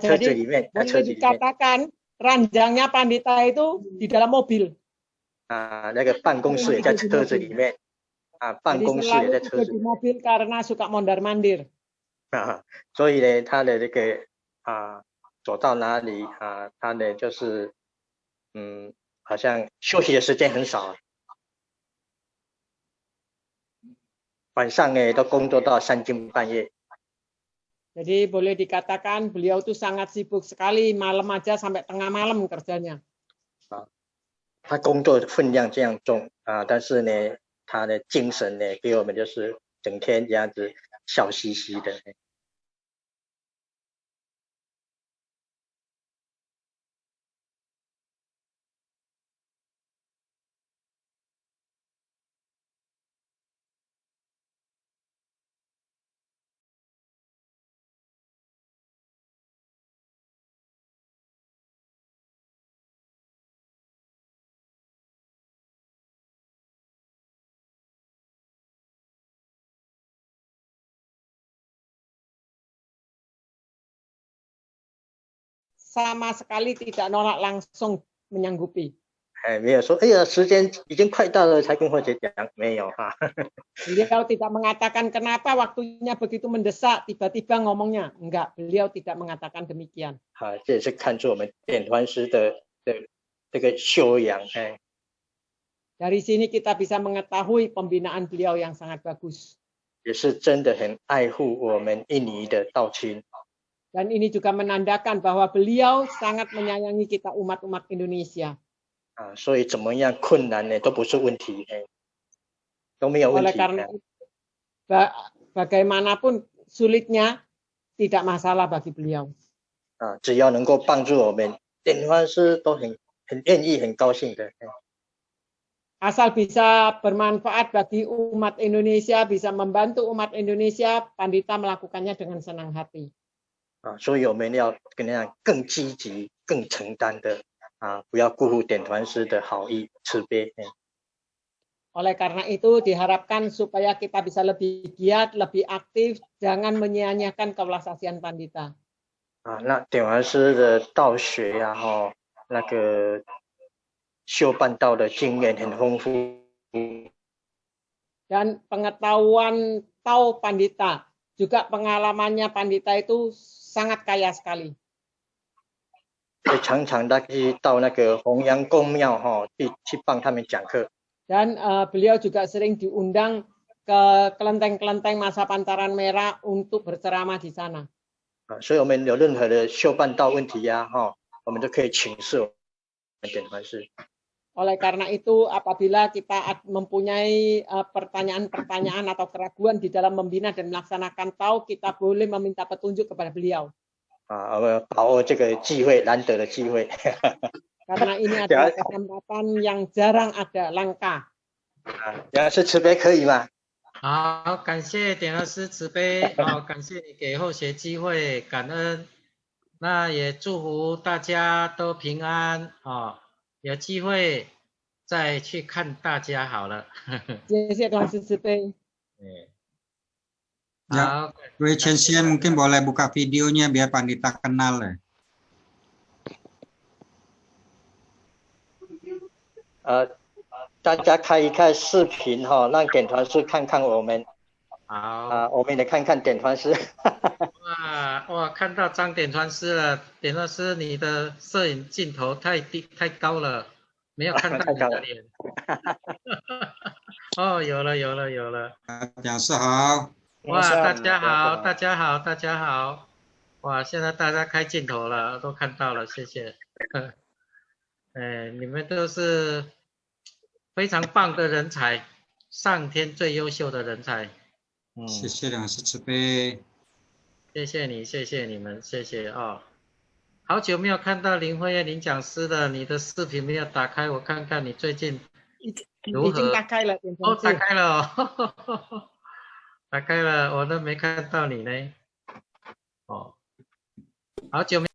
车子里面，boleh
dikatakan ranjangnya Pandita itu di dalam mobil.
那个办公室也在车子里面。办公室也在车子里面。
di mobil karena suka mondar-mandir.
所以呢，他的这个走到哪里他呢就是好像休息的时间很少。晚上呢都工作到3更半夜。
Jadi boleh dikatakan beliau tuh sangat sibuk sekali, malam aja sampai tengah malam kerjanya.
他工作的分量这样重但是呢，他的精神呢给我们就是整天这样子笑嘻嘻的。
Sama sekali tidak nolak, langsung menyanggupi.
没有说哎呀时间已经快到了才跟慧姐讲，没有
Beliau tidak mengatakan kenapa waktunya begitu mendesak tiba-tiba ngomongnya, enggak, beliau tidak mengatakan demikian.
这也是看出我们典范师的这个修养。
Dari sini kita bisa mengetahui pembinaan beliau yang sangat bagus.
也是真的很爱护我们印尼的道亲。
Dan ini juga menandakan bahwa beliau sangat menyayangi kita umat-umat Indonesia.
所以怎么样困难呢都不是问题，都没有问题。
Oleh karena bagaimanapun sulitnya tidak masalah bagi beliau.
只要能够帮助我们，典范师都很愿意、很高兴的。
Asal bisa bermanfaat bagi umat Indonesia, bisa membantu umat Indonesia, Pandita melakukannya dengan senang hati.
所以我们要跟那样更积极、更承担的不要辜负典范师的好意、慈悲。
Oleh karena itu diharapkan supaya kita bisa lebih giat, lebih aktif, jangan menyia-nyiakan kewelasasian Pandita.
那典范师的道学那个修办道的经验很丰富。
Dan pengetahuan Tao Pandita, juga pengalamannya Pandita itu sangat kaya sekali.
常常到那个弘扬公庙去帮他们讲课。
Dan beliau juga sering diundang ke kelenteng-kelenteng masa Pantaran Merah untuk berceramah di sana.
所以我们有任何的修办道问题我们都可以请示我们典范师。
Oleh karena itu, apabila kita mempunyai pertanyaan-pertanyaan atau keraguan di dalam membina dan melaksanakan Tao, kita boleh meminta petunjuk kepada beliau.
把握这个机会，难得的机会。
Karena ini adalah kesempatan yang jarang ada, langka.
典范师慈悲可以吗？
好，感谢典范师慈悲，感谢你给后学机会，感恩。那也祝福大家都平安有机会再去看大家好了。
谢谢Tuhan Yesus慈悲。
Ya, Wei Chen mungkin boleh buka videonya biar Pandita kenal ya.
大家开一开视频让典范师看看我们。
好。
我们来看看点传师。
哇，看到张点传师了，点传师，你的摄影镜头太高了，没有看到你的脸。哦，有了。
讲师好。
哇，大家好。哇，现在大家开镜头了，都看到了，谢谢。你们都是非常棒的人才，上天最优秀的人才。
谢谢两师慈悲。
谢谢你们，谢谢哦。好久没有看到林慧燕林讲师了，你的视频没有打开，我看看你最近如何？
已经打开了，点传师。
打开了哦。打开了，我都没看到你呢。哦，好久没。